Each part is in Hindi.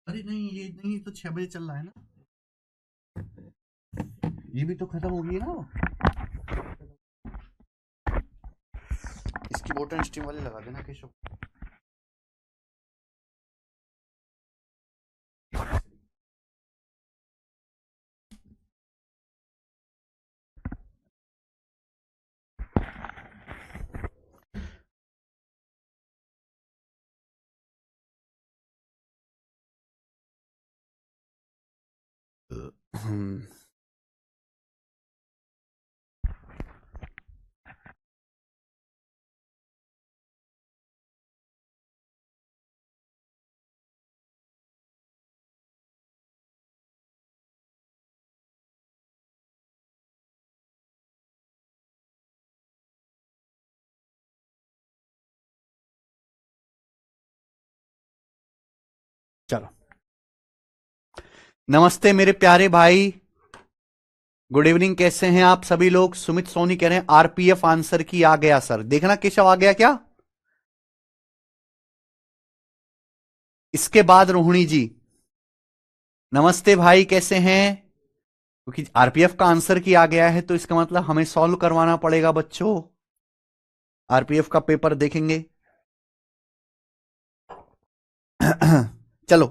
अरे नहीं, ये नहीं तो 6 बजे चल रहा है ना। ये भी तो खत्म हो गई ना। इसकी बोटन स्ट्रीम वाली लगा देना केशव। हम्म। चलो, नमस्ते मेरे प्यारे भाई। गुड इवनिंग, कैसे हैं आप सभी लोग। सुमित सोनी कह रहे हैं आरपीएफ आंसर की आ गया सर। देखना केशव आ गया क्या। इसके बाद रोहिणी जी, नमस्ते भाई, कैसे हैं। क्योंकि आरपीएफ का आंसर की आ गया है तो इसका मतलब हमें सॉल्व करवाना पड़ेगा बच्चों। आरपीएफ का पेपर देखेंगे। चलो,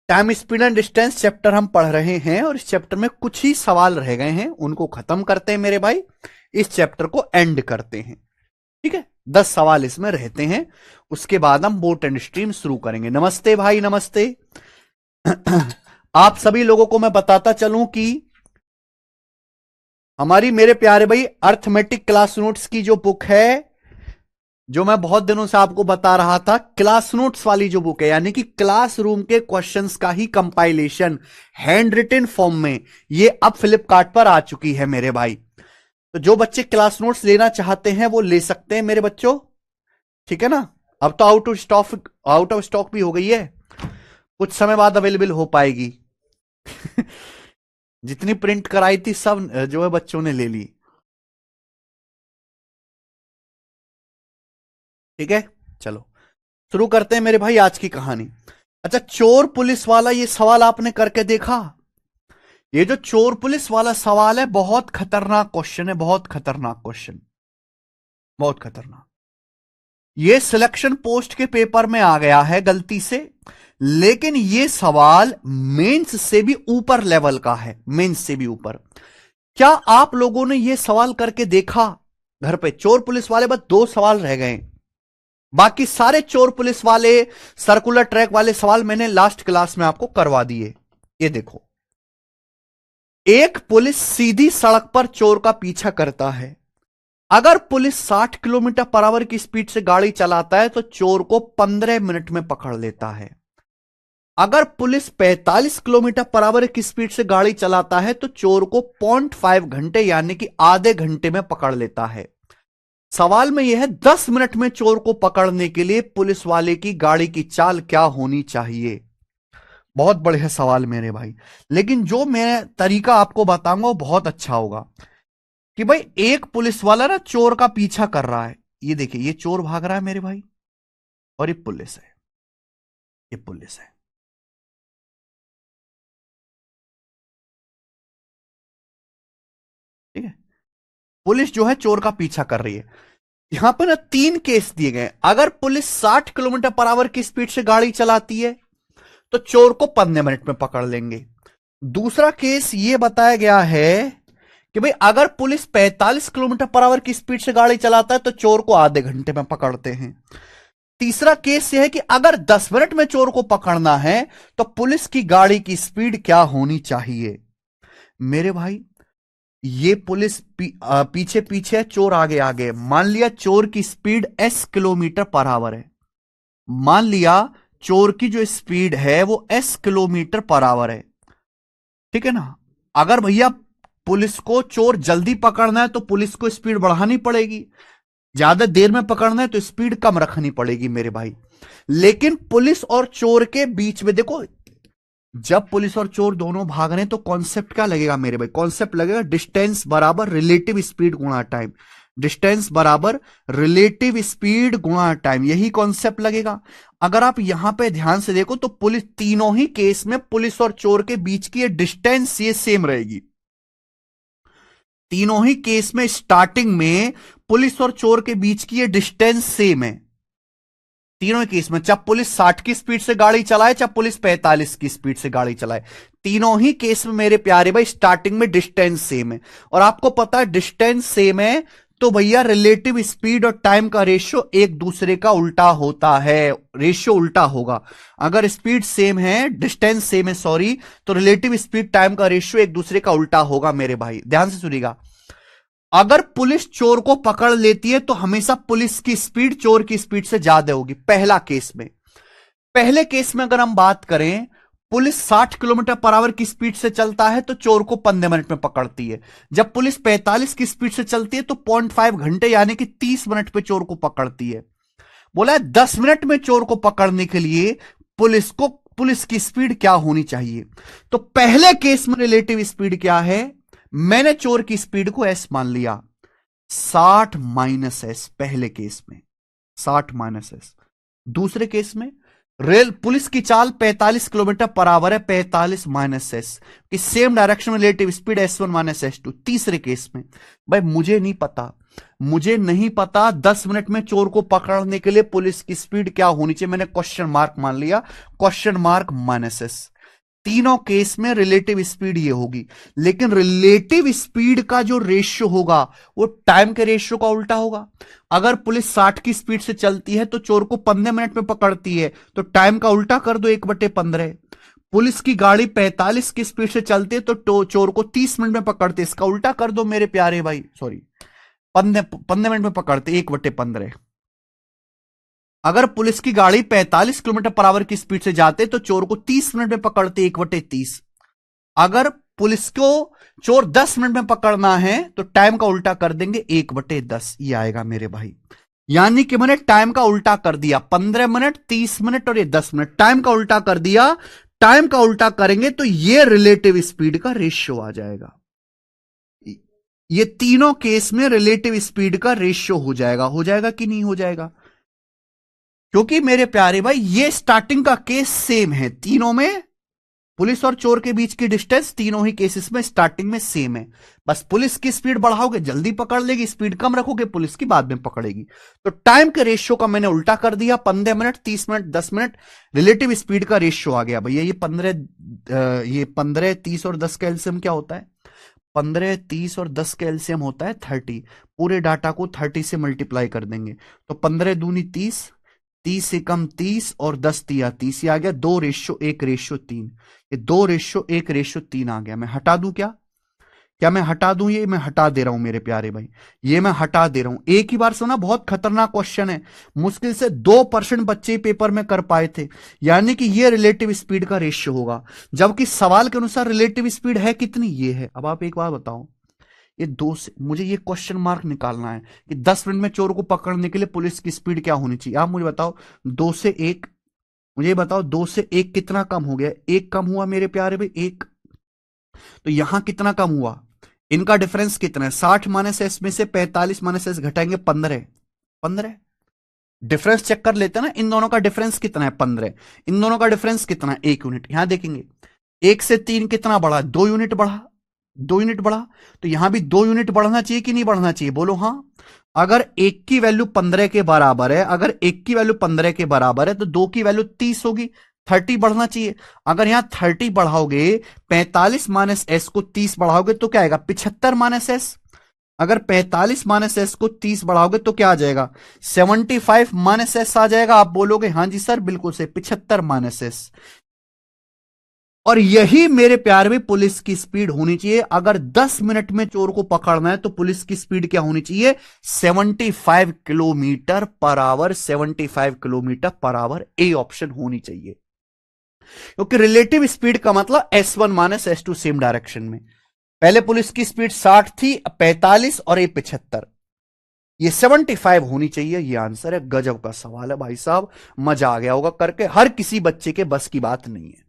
time speed and distance chapter हम पढ़ रहे हैं और इस चैप्टर में कुछ ही सवाल रह गए हैं, उनको खत्म करते हैं मेरे भाई। इस चैप्टर को एंड करते हैं, ठीक है। 10 सवाल इसमें रहते हैं, उसके बाद हम बोट एंड स्ट्रीम शुरू करेंगे। नमस्ते भाई, नमस्ते। आप सभी लोगों को मैं बताता चलूं कि हमारी, मेरे प्यारे भाई, अर्थमेटिक क्लास नोट्स की जो बुक है, जो मैं बहुत दिनों से आपको बता रहा था, क्लास नोट्स वाली जो बुक है, यानी कि क्लासरूम के क्वेश्चंस का ही कंपाइलेशन हैंड रिटन फॉर्म में, ये अब फ्लिपकार्ट पर आ चुकी है मेरे भाई। तो जो बच्चे क्लास नोट्स लेना चाहते हैं वो ले सकते हैं मेरे बच्चों, ठीक है ना। अब तो आउट ऑफ स्टॉक भी हो गई है, कुछ समय बाद अवेलेबल हो पाएगी। जितनी प्रिंट कराई थी सब जो है बच्चों ने ले ली, ठीक है। चलो शुरू करते हैं मेरे भाई आज की कहानी। अच्छा, चोर पुलिस वाला ये सवाल आपने करके देखा। ये जो चोर पुलिस वाला सवाल है बहुत खतरनाक क्वेश्चन है, बहुत खतरनाक क्वेश्चन, बहुत खतरनाक। ये सिलेक्शन पोस्ट के पेपर में आ गया है गलती से, लेकिन ये सवाल मेंस से भी ऊपर लेवल का है, मेंस से भी ऊपर। क्या आप लोगों ने ये सवाल करके देखा घर पे। चोर पुलिस वाले बस 2 सवाल रह गए, बाकी सारे चोर पुलिस वाले, सर्कुलर ट्रैक वाले सवाल मैंने लास्ट क्लास में आपको करवा दिए। ये देखो, एक पुलिस सीधी सड़क पर चोर का पीछा करता है। अगर पुलिस 60 किलोमीटर पर आवर की स्पीड से गाड़ी चलाता है तो चोर को 15 मिनट में पकड़ लेता है। अगर पुलिस 45 किलोमीटर पर आवर की स्पीड से गाड़ी चलाता है तो चोर को 0.5 घंटे यानी कि आधे घंटे में पकड़ लेता है। सवाल में यह है 10 मिनट में चोर को पकड़ने के लिए पुलिस वाले की गाड़ी की चाल क्या होनी चाहिए। बहुत बढ़िया सवाल मेरे भाई, लेकिन जो मैं तरीका आपको बताऊंगा वो बहुत अच्छा होगा। कि भाई एक पुलिस वाला ना चोर का पीछा कर रहा है, ये देखिए ये चोर भाग रहा है मेरे भाई, और ये पुलिस है, ये पुलिस है, ठीक है। पुलिस जो है चोर का पीछा कर रही है। यहां पर ना 3 केस दिए गए। अगर पुलिस 60 किलोमीटर पर आवर की स्पीड से गाड़ी चलाती है तो चोर को 15 मिनट में पकड़ लेंगे। दूसरा केस यह बताया गया है कि भाई अगर पुलिस 45 किलोमीटर पर आवर की स्पीड से गाड़ी चलाता है तो चोर को आधे घंटे में पकड़ते हैं। तीसरा केस यह है कि अगर 10 मिनट में चोर को पकड़ना है तो पुलिस की गाड़ी की स्पीड क्या होनी चाहिए। मेरे भाई ये पुलिस पीछे पीछे है, चोर आगे आगे। मान लिया चोर की स्पीड 80 किलोमीटर पर आवर है, मान लिया चोर की जो स्पीड है वो 80 किलोमीटर पर आवर है, ठीक है ना। अगर भैया पुलिस को चोर जल्दी पकड़ना है तो पुलिस को स्पीड बढ़ानी पड़ेगी, ज्यादा देर में पकड़ना है तो स्पीड कम रखनी पड़ेगी मेरे भाई। लेकिन पुलिस और चोर के बीच में देखो, जब पुलिस और चोर दोनों भाग रहे हैं तो कॉन्सेप्ट क्या लगेगा मेरे भाई, कॉन्सेप्ट लगेगा डिस्टेंस बराबर रिलेटिव स्पीड गुणा टाइम। डिस्टेंस बराबर रिलेटिव स्पीड गुणा टाइम, यही कॉन्सेप्ट लगेगा। अगर आप यहां पे ध्यान से देखो तो पुलिस, तीनों ही केस में पुलिस और चोर के बीच की ये डिस्टेंस ये सेम रहेगी। तीनों ही केस में स्टार्टिंग में पुलिस और चोर के बीच की ये डिस्टेंस सेम है। तीनों ही केस में, चाहे पुलिस 60 की स्पीड से गाड़ी चलाए, चाहे पुलिस 45 की स्पीड से गाड़ी चलाए, तीनों ही केस में मेरे प्यारे भाई स्टार्टिंग में डिस्टेंस सेम है। और आपको पता है डिस्टेंस सेम है तो भैया रिलेटिव स्पीड और टाइम का रेशियो एक दूसरे का उल्टा होता है, रेशियो उल्टा होगा। अगर स्पीड सेम है, डिस्टेंस सेम है सॉरी, तो रिलेटिव स्पीड टाइम का रेशियो एक दूसरे का उल्टा होगा मेरे भाई, ध्यान से सुनिएगा। अगर पुलिस चोर को पकड़ लेती है तो हमेशा पुलिस की स्पीड चोर की स्पीड से ज्यादा होगी, पहला केस में। पहले केस में अगर हम बात करें, पुलिस 60 किलोमीटर पर आवर की स्पीड से चलता है तो चोर को 15 मिनट में पकड़ती है। जब पुलिस 45 की स्पीड से चलती है तो 0.5 घंटे यानी कि 30 मिनट पे चोर को पकड़ती है। बोला है 10 मिनट में चोर को पकड़ने के लिए पुलिस की स्पीड क्या होनी चाहिए। तो पहले केस में रिलेटिव स्पीड क्या है, मैंने चोर की स्पीड को एस मान लिया, 60 माइनस एस पहले केस में, 60 माइनस एस। दूसरे केस में रेल पुलिस की चाल 45 किलोमीटर पर आवर है, 45 माइनस एस की सेम डायरेक्शन में relative speed S1 minus S2। तीसरे केस में भाई मुझे नहीं पता 10 मिनट में चोर को पकड़ने के लिए पुलिस की स्पीड क्या होनी चाहिए, मैंने क्वेश्चन मार्क मान लिया, क्वेश्चन मार्क माइनस एस। तीनों केस में रिलेटिव स्पीड ये होगी, लेकिन रिलेटिव स्पीड का जो रेशियो होगा वो टाइम के रेशियो का उल्टा होगा। अगर पुलिस 60 की स्पीड से चलती है तो चोर को 15 मिनट में पकड़ती है, तो टाइम का उल्टा कर दो, 1/15। पुलिस की गाड़ी 45 की स्पीड से चलती है तो चोर को 30 मिनट में पकड़ते, इसका उल्टा कर दो मेरे प्यारे भाई, सॉरी 15 मिनट में पकड़ते, 1/15। अगर पुलिस की गाड़ी 45 किलोमीटर पर आवर की स्पीड से जाते तो चोर को 30 मिनट में पकड़ते, 1/30। अगर पुलिस को चोर 10 मिनट में पकड़ना है तो टाइम का उल्टा कर देंगे, 1/10 ये आएगा मेरे भाई। यानी कि मैंने टाइम का उल्टा कर दिया, 15 मिनट, 30 मिनट और ये 10 मिनट, टाइम का उल्टा कर दिया। टाइम का उल्टा करेंगे तो ये रिलेटिव स्पीड का रेशियो आ जाएगा। ये तीनों केस में रिलेटिव स्पीड का रेशियो हो जाएगा कि नहीं हो जाएगा? क्योंकि मेरे प्यारे भाई ये स्टार्टिंग का केस सेम है, तीनों में पुलिस और चोर के बीच की डिस्टेंस तीनों ही केसेस में स्टार्टिंग में सेम है। बस पुलिस की स्पीड बढ़ाओगे जल्दी पकड़ लेगी, स्पीड कम रखोगे पुलिस की बाद में पकड़ेगी। तो टाइम के रेशियो का मैंने उल्टा कर दिया, 15 minute, 30 minute, 10 minute, relative speed का रेशियो आ गया भैया। ये 15, 30 और 10 का एलसीएम क्या होता है? 15, 30 और 10 का एलसीएम होता है 30। पूरे डाटा को 30 से मल्टीप्लाई कर देंगे तो 15 दूनी 30, 30 से कम 30 और 10 तिया 30, आ गया 2:1:3। ये 2:1:3 आ गया। मैं हटा दूं क्या? क्या मैं हटा दूं? ये मैं हटा दे रहा हूं मेरे प्यारे भाई, ये मैं हटा दे रहा हूं। एक ही बार सुना, बहुत खतरनाक क्वेश्चन है, मुश्किल से 2% बच्चे पेपर में कर पाए थे। यानी कि ये रिलेटिव स्पीड का रेशियो होगा, जबकि सवाल के अनुसार रिलेटिव स्पीड है कितनी, ये है। अब आप एक बात बताओ, ये दो से मुझे ये क्वेश्चन मार्क निकालना है कि 10 मिनट में चोर को पकड़ने के लिए पुलिस की स्पीड क्या होनी चाहिए। आप मुझे बताओ 2 से 1, मुझे ये बताओ 2 से 1 कितना कम हो गया? 1 कम हुआ मेरे प्यारे भाई, 1। तो यहां कितना कम हुआ? इनका डिफरेंस कितना है? 60 माइनस एस में से 45 माइनस एस घटाएंगे 15, 15। डिफरेंस चेक कर लेते हैं ना, इन दोनों का डिफरेंस कितना है? 15। इन दोनों का डिफरेंस कितना है? 1 यूनिट। यहां देखेंगे 1 से 3 कितना बढ़ा? 2 यूनिट बढ़ा, 2 यूनिट बढ़ा। तो यहां भी 2 यूनिट बढ़ना चाहिए कि नहीं बढ़ना चाहिए? बोलो हाँ। अगर 1 की वैल्यू 15 के बराबर है, अगर 1 की वैल्यू 15 के बराबर है तो 2 की वैल्यू 30 होगी, 30 बढ़ना चाहिए। अगर यहां 30 बढ़ाओगे, 45 माइनस एस को 30 बढ़ाओगे तो क्या आएगा? 75 माइनस एस। अगर 45 माइनस एस को 30 बढ़ाओगे तो क्या आ जाएगा? 75 माइनस एस आ जाएगा। आप बोलोगे हाँ जी सर बिल्कुल से, 75 माइनस एस। और यही मेरे प्यार में पुलिस की स्पीड होनी चाहिए। अगर 10 मिनट में चोर को पकड़ना है तो पुलिस की स्पीड क्या होनी चाहिए? 75 kilometre per hour, 75 kilometre per hour, A option होनी चाहिए। क्योंकि रिलेटिव स्पीड का मतलब S1 minus S2 same direction में। पहले पुलिस की स्पीड 60 थी, 45 और ये 75, ये 75 होनी चाहिए। ये आंसर है। गजब का सवाल है भाई साहब, मजा आ गया होगा करके, हर किसी बच्चे के बस की बात नहीं है।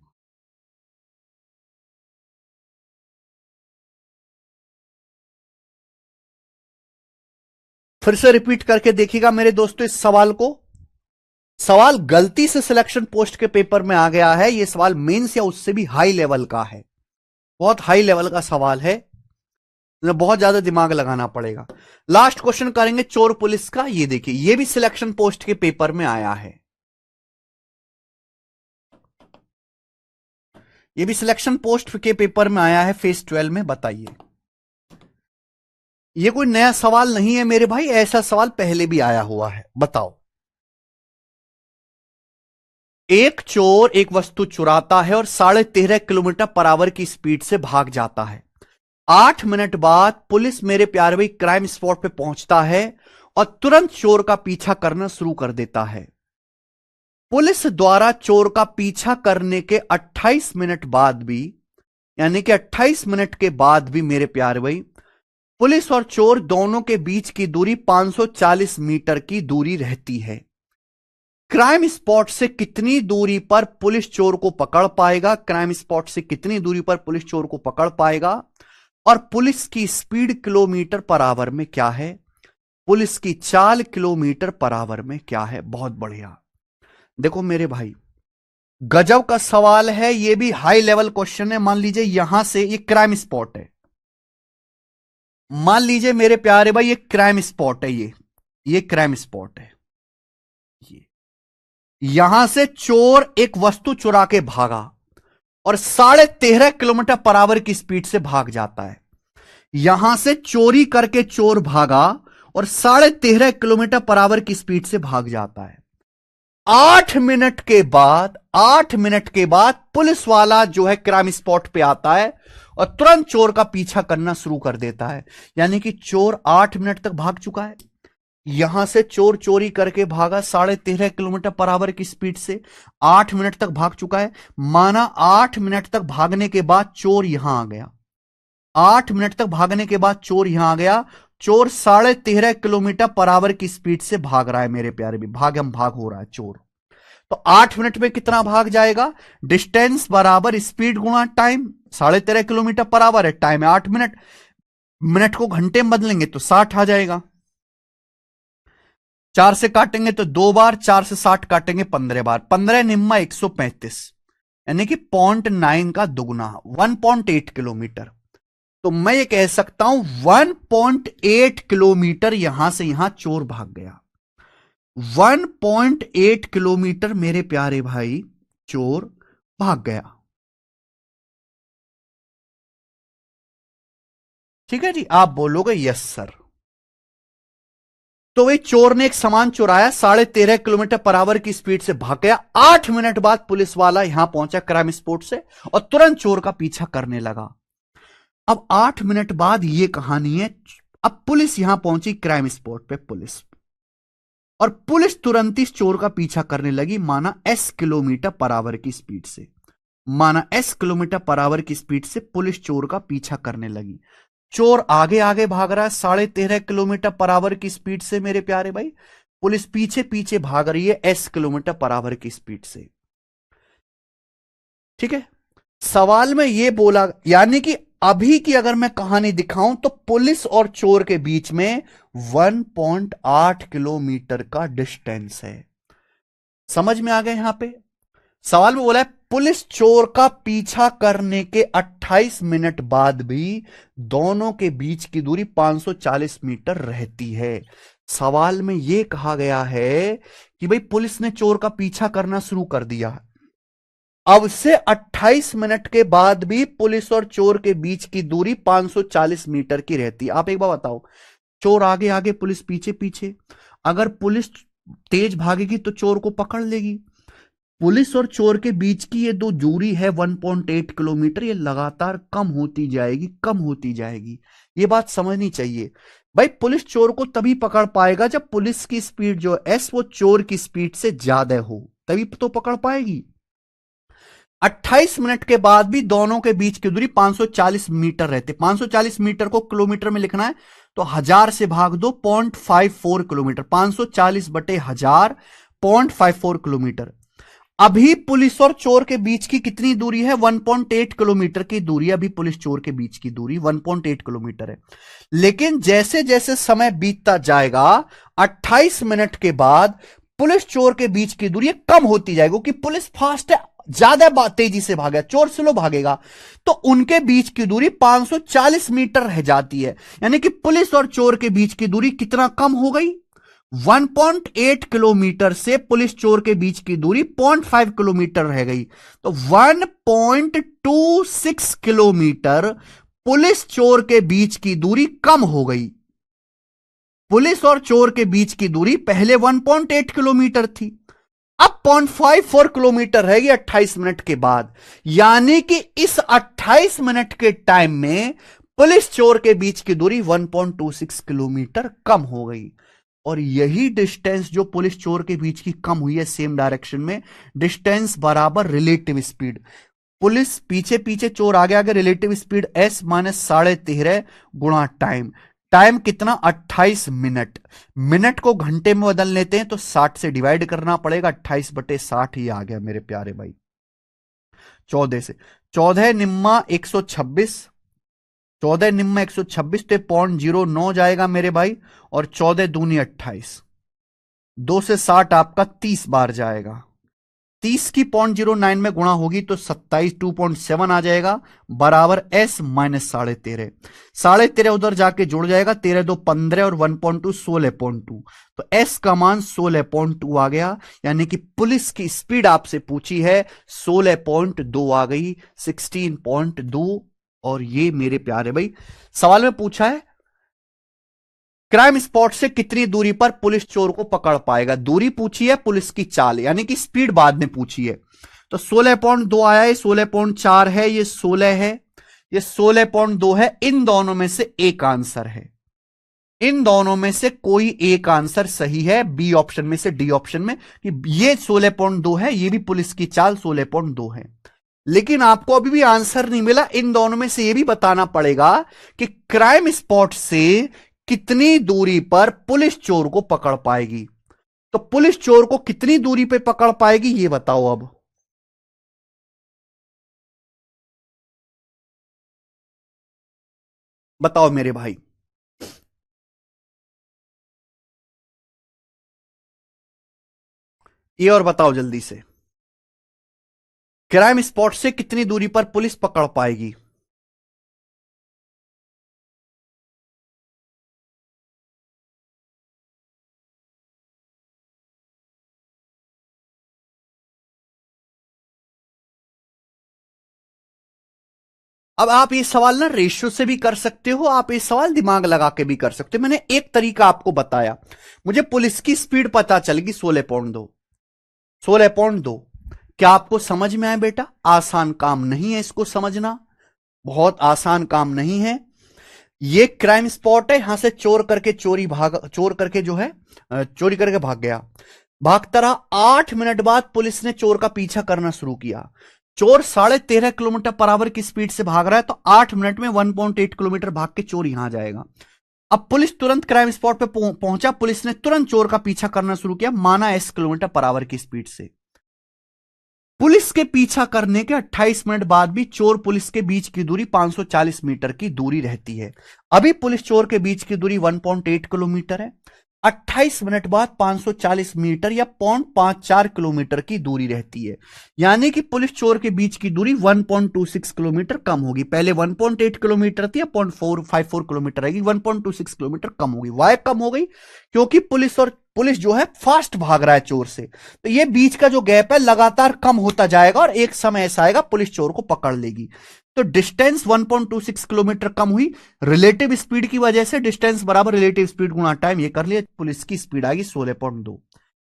फिर से रिपीट करके देखिएगा मेरे दोस्तों इस सवाल को। सवाल गलती से सिलेक्शन पोस्ट के पेपर में आ गया है। यह सवाल मेंस या उससे भी हाई लेवल का है, बहुत हाई लेवल का सवाल है, बहुत ज्यादा दिमाग लगाना पड़ेगा। लास्ट क्वेश्चन करेंगे चोर पुलिस का। ये देखिए, ये भी सिलेक्शन पोस्ट के पेपर में आया है, ये भी सिलेक्शन पोस्ट के पेपर में आया है फेज 12 में। बताइए, ये कोई नया सवाल नहीं है मेरे भाई, ऐसा सवाल पहले भी आया हुआ है। बताओ, एक चोर एक वस्तु चुराता है और 13.5 किलोमीटर पर आवर की स्पीड से भाग जाता है। 8 मिनट बाद पुलिस मेरे प्यारे भाई क्राइम स्पॉट पे पहुंचता है और तुरंत चोर का पीछा करना शुरू कर देता है। पुलिस द्वारा चोर का पीछा करने के 28 मिनट बाद भी, यानी कि 28 मिनट के बाद भी मेरे प्यारे भाई, पुलिस और चोर दोनों के बीच की दूरी 540 मीटर की दूरी रहती है। क्राइम स्पॉट से कितनी दूरी पर पुलिस चोर को पकड़ पाएगा? क्राइम स्पॉट से कितनी दूरी पर पुलिस चोर को पकड़ पाएगा? और पुलिस की स्पीड किलोमीटर पर आवर में क्या है? पुलिस की चाल किलोमीटर पर आवर में क्या है? बहुत बढ़िया। देखो मेरे भाई, गजब का सवाल है, यह भी हाई लेवल क्वेश्चन है। मान लीजिए यहां से ये क्राइम स्पॉट है, मान लीजिए मेरे प्यारे भाई ये क्राइम स्पॉट है, ये क्राइम स्पॉट है। यहां से चोर एक वस्तु चुरा के भागा और 13.5 किलोमीटर पर आवर की स्पीड से भाग जाता है। यहां से चोरी करके चोर भागा और 13.5 किलोमीटर पर आवर की स्पीड से भाग जाता है। 8 मिनट के बाद पुलिस वाला जो है क्राइम स्पॉट पे आता है और तुरंत चोर का पीछा करना शुरू कर देता है। यानी कि चोर 8 मिनट तक भाग चुका है। यहां से चोर चोरी करके भागा 13.5 किलोमीटर पर आवर की स्पीड से, 8 मिनट तक भाग चुका है। माना 8 मिनट तक भागने के बाद चोर यहां आ गया, 8 मिनट तक भागने के बाद चोर यहां आ गया। चोर 13.5 किलोमीटर पर आवर की स्पीड से भाग रहा है मेरे प्यारे भी, भाग हो रहा है चोर। तो 8 मिनट में कितना भाग जाएगा? डिस्टेंस बराबर स्पीड गुणा टाइम। 13.5 किलोमीटर पर आवर है, टाइम है 8 मिनट, मिनट को घंटे में बदलेंगे तो 60 आ जाएगा। 4 से काटेंगे तो 2 बार, 4 से 60 काटेंगे 15 बार, 15 निम्मा 135, यानी कि 0.9 का दुगुना, 1.8 किलोमीटर। तो मैं ये कह सकता हूं 1.8 किलोमीटर यहां से यहां चोर भाग गया। 1.8 किलोमीटर मेरे प्यारे भाई चोर भाग गया। ठीक है जी, आप बोलोगे यस सर। तो वही चोर ने एक सामान चुराया, 13.5 किलोमीटर पर आवर की स्पीड से भाग गया। 8 मिनट बाद पुलिस वाला यहां पहुंचा क्राइम स्पॉट से और तुरंत चोर का पीछा करने लगा। अब 8 मिनट बाद यह कहानी है। अब पुलिस यहां पहुंची क्राइम स्पॉट पे, पुलिस, और पुलिस तुरंत इस चोर का पीछा करने लगी, माना 10 किलोमीटर पर आवर की स्पीड से, माना 10 किलोमीटर पर आवर की स्पीड से पुलिस चोर का पीछा करने लगी। चोर आगे आगे भाग रहा है 13.5 किलोमीटर पर आवर की स्पीड से मेरे प्यारे भाई, पुलिस पीछे पीछे भाग रही है 10 किलोमीटर पर आवर की स्पीड से। ठीक है, सवाल में यह बोला, यानी कि अभी की अगर मैं कहानी दिखाऊं तो पुलिस और चोर के बीच में 1.8 किलोमीटर का डिस्टेंस है। समझ में आ गया? यहां पे सवाल में बोला है पुलिस चोर का पीछा करने के 28 मिनट बाद भी दोनों के बीच की दूरी 540 मीटर रहती है। सवाल में यह कहा गया है कि भाई पुलिस ने चोर का पीछा करना शुरू कर दिया, अब से 28 मिनट के बाद भी पुलिस और चोर के बीच की दूरी 540 मीटर की रहती है। आप एक बार बताओ, चोर आगे आगे पुलिस पीछे पीछे, अगर पुलिस तेज भागेगी तो चोर को पकड़ लेगी। पुलिस और चोर के बीच की ये दो दूरी है 1.8 किलोमीटर, ये लगातार कम होती जाएगी, कम होती जाएगी। ये बात समझनी चाहिए भाई। पुलिस चोर को तभी पकड़ पाएगा जब पुलिस की स्पीड जो एस वो चोर की स्पीड से ज्यादा हो, तभी तो पकड़ पाएगी। 28 मिनट के बाद भी दोनों के बीच की दूरी 540 मीटर रहती। 540 मीटर को किलोमीटर में लिखना है तो 1000 से भाग दो, 0.54 किलोमीटर, 540 बटे 1000, 0.54 किलोमीटर। अभी पुलिस और चोर के बीच की कितनी दूरी है? 1.8 किलोमीटर की दूरी। अभी पुलिस चोर के बीच की दूरी 1.8 किलोमीटर है। लेकिन जैसे जैसे समय बीतता जाएगा, 28 मिनट के बाद पुलिस चोर के बीच की दूरी कम होती जाएगी, क्योंकि पुलिस फास्ट है, ज्यादा तेजी से भागेगा, चोर स्लो भागेगा, तो उनके बीच की दूरी 540 मीटर रह जाती है। यानी कि पुलिस और चोर के बीच की दूरी कितना कम हो गई? 1.8 किलोमीटर से पुलिस चोर के बीच की दूरी 0.5 किलोमीटर रह गई। तो 1.26 किलोमीटर पुलिस चोर के बीच की दूरी कम हो गई। पुलिस और चोर के बीच की दूरी पहले 1.8 किलोमीटर थी, अब 0.54 किलोमीटर रहेगी 28 मिनट के बाद। यानी कि इस 28 मिनट के टाइम में पुलिस चोर के बीच की दूरी 1.26 किलोमीटर कम हो गई। और यही डिस्टेंस जो पुलिस चोर के बीच की कम हुई है सेम डायरेक्शन में, डिस्टेंस बराबर रिलेटिव स्पीड। पुलिस पीछे पीछे, चोर आगे आगे, रिलेटिव स्पीड s माइनस 13.5 गुणा टाइम। टाइम कितना? 28 मिनट। मिनट को घंटे में बदल लेते हैं तो 60 से डिवाइड करना पड़ेगा, 28/60 ही आ गया मेरे प्यारे भाई। 14 से 14 निम्मा 126, 14 निम्मा 126, तो 0.09 जाएगा मेरे भाई, और 14 दूनी 28, 2 से 60 आपका 30 बार जाएगा। 30 की 0.09 में गुणा होगी तो 27, 2.7 आ जाएगा, बराबर s माइनस 13.5। 13.5 उधर जाके जुड़ जाएगा, 13 2 15 और 1.2 16.2, तो s का मान 16.2 आ गया। यानी कि पुलिस की स्पीड आपसे पूछी है, 16.2 आ गई, 16.2। और ये मेरे प्यारे भाई सवाल में पूछा है, क्राइम स्पॉट से कितनी दूरी पर पुलिस चोर को पकड़ पाएगा। दूरी पूछी है, पुलिस की चाल यानी कि स्पीड बाद में पूछी है। तो 16.2 आया है, 16.4 है, ये 16 है, ये 16.2 है। इन दोनों में से एक आंसर है, इन दोनों में से कोई एक आंसर सही है, बी ऑप्शन में से डी ऑप्शन में, कि ये 16.2 है, ये भी पुलिस की चाल 16.2 है। लेकिन आपको अभी भी आंसर नहीं मिला। इन दोनों में से यह भी बताना पड़ेगा कि क्राइम स्पॉट से कितनी दूरी पर पुलिस चोर को पकड़ पाएगी। तो पुलिस चोर को कितनी दूरी पर पकड़ पाएगी, यह बताओ अब। बताओ मेरे भाई। ये और बताओ जल्दी से, क्राइम स्पॉट से कितनी दूरी पर पुलिस पकड़ पाएगी। अब आप ये सवाल ना रेशियो से भी कर सकते हो, आप ये सवाल दिमाग लगा के भी कर सकते हो। मैंने एक तरीका आपको बताया, मुझे पुलिस की स्पीड पता चलेगी 16.2, 16.2। क्या आपको समझ में आया बेटा? आसान काम नहीं है इसको समझना, बहुत आसान काम नहीं है। ये क्राइम स्पॉट है, यहां से चोर करके चोर करके जो है चोरी करके भाग गया। भागता रहा, 8 मिनट बाद पुलिस ने चोर का पीछा करना शुरू किया। चोर 13.5 किलोमीटर पर आवर की स्पीड से भाग रहा है, तो 8 मिनट में 1.8 किलोमीटर भाग के चोर यहां जाएगा। अब पुलिस तुरंत क्राइम स्पॉट पे पहुंचा, पुलिस ने तुरंत चोर का पीछा करना शुरू किया, माना 8 किलोमीटर पर आवर की स्पीड से। पुलिस के पीछा करने के 28 मिनट बाद भी चोर पुलिस के बीच की दूरी 540 मीटर की दूरी रहती है। अभी पुलिस चोर के बीच की दूरी 1.8 किलोमीटर है, 28 मिनट बाद 540 मीटर या 0.54 किलोमीटर की दूरी रहती है। यानी कि पुलिस चोर के बीच की दूरी 1.26 किलोमीटर कम होगी। पहले 1.8 किलोमीटर थी, 0.454 किलोमीटर रहेगी, 1.26 किलोमीटर कम होगी। वाई कम हो गई? क्योंकि पुलिस जो है फास्ट भाग रहा है चोर से, तो ये बीच का जो गैप है लगातार कम होता जाएगा, और एक समय ऐसा आएगा पुलिस चोर को पकड़ लेगी। तो डिस्टेंस 1.26 किलोमीटर कम हुई, रिलेटिव स्पीड की वजह से डिस्टेंस बराबर रिलेटिव स्पीड गुणा टाइम, ये कर लिया, पुलिस की स्पीड आएगी 16.2।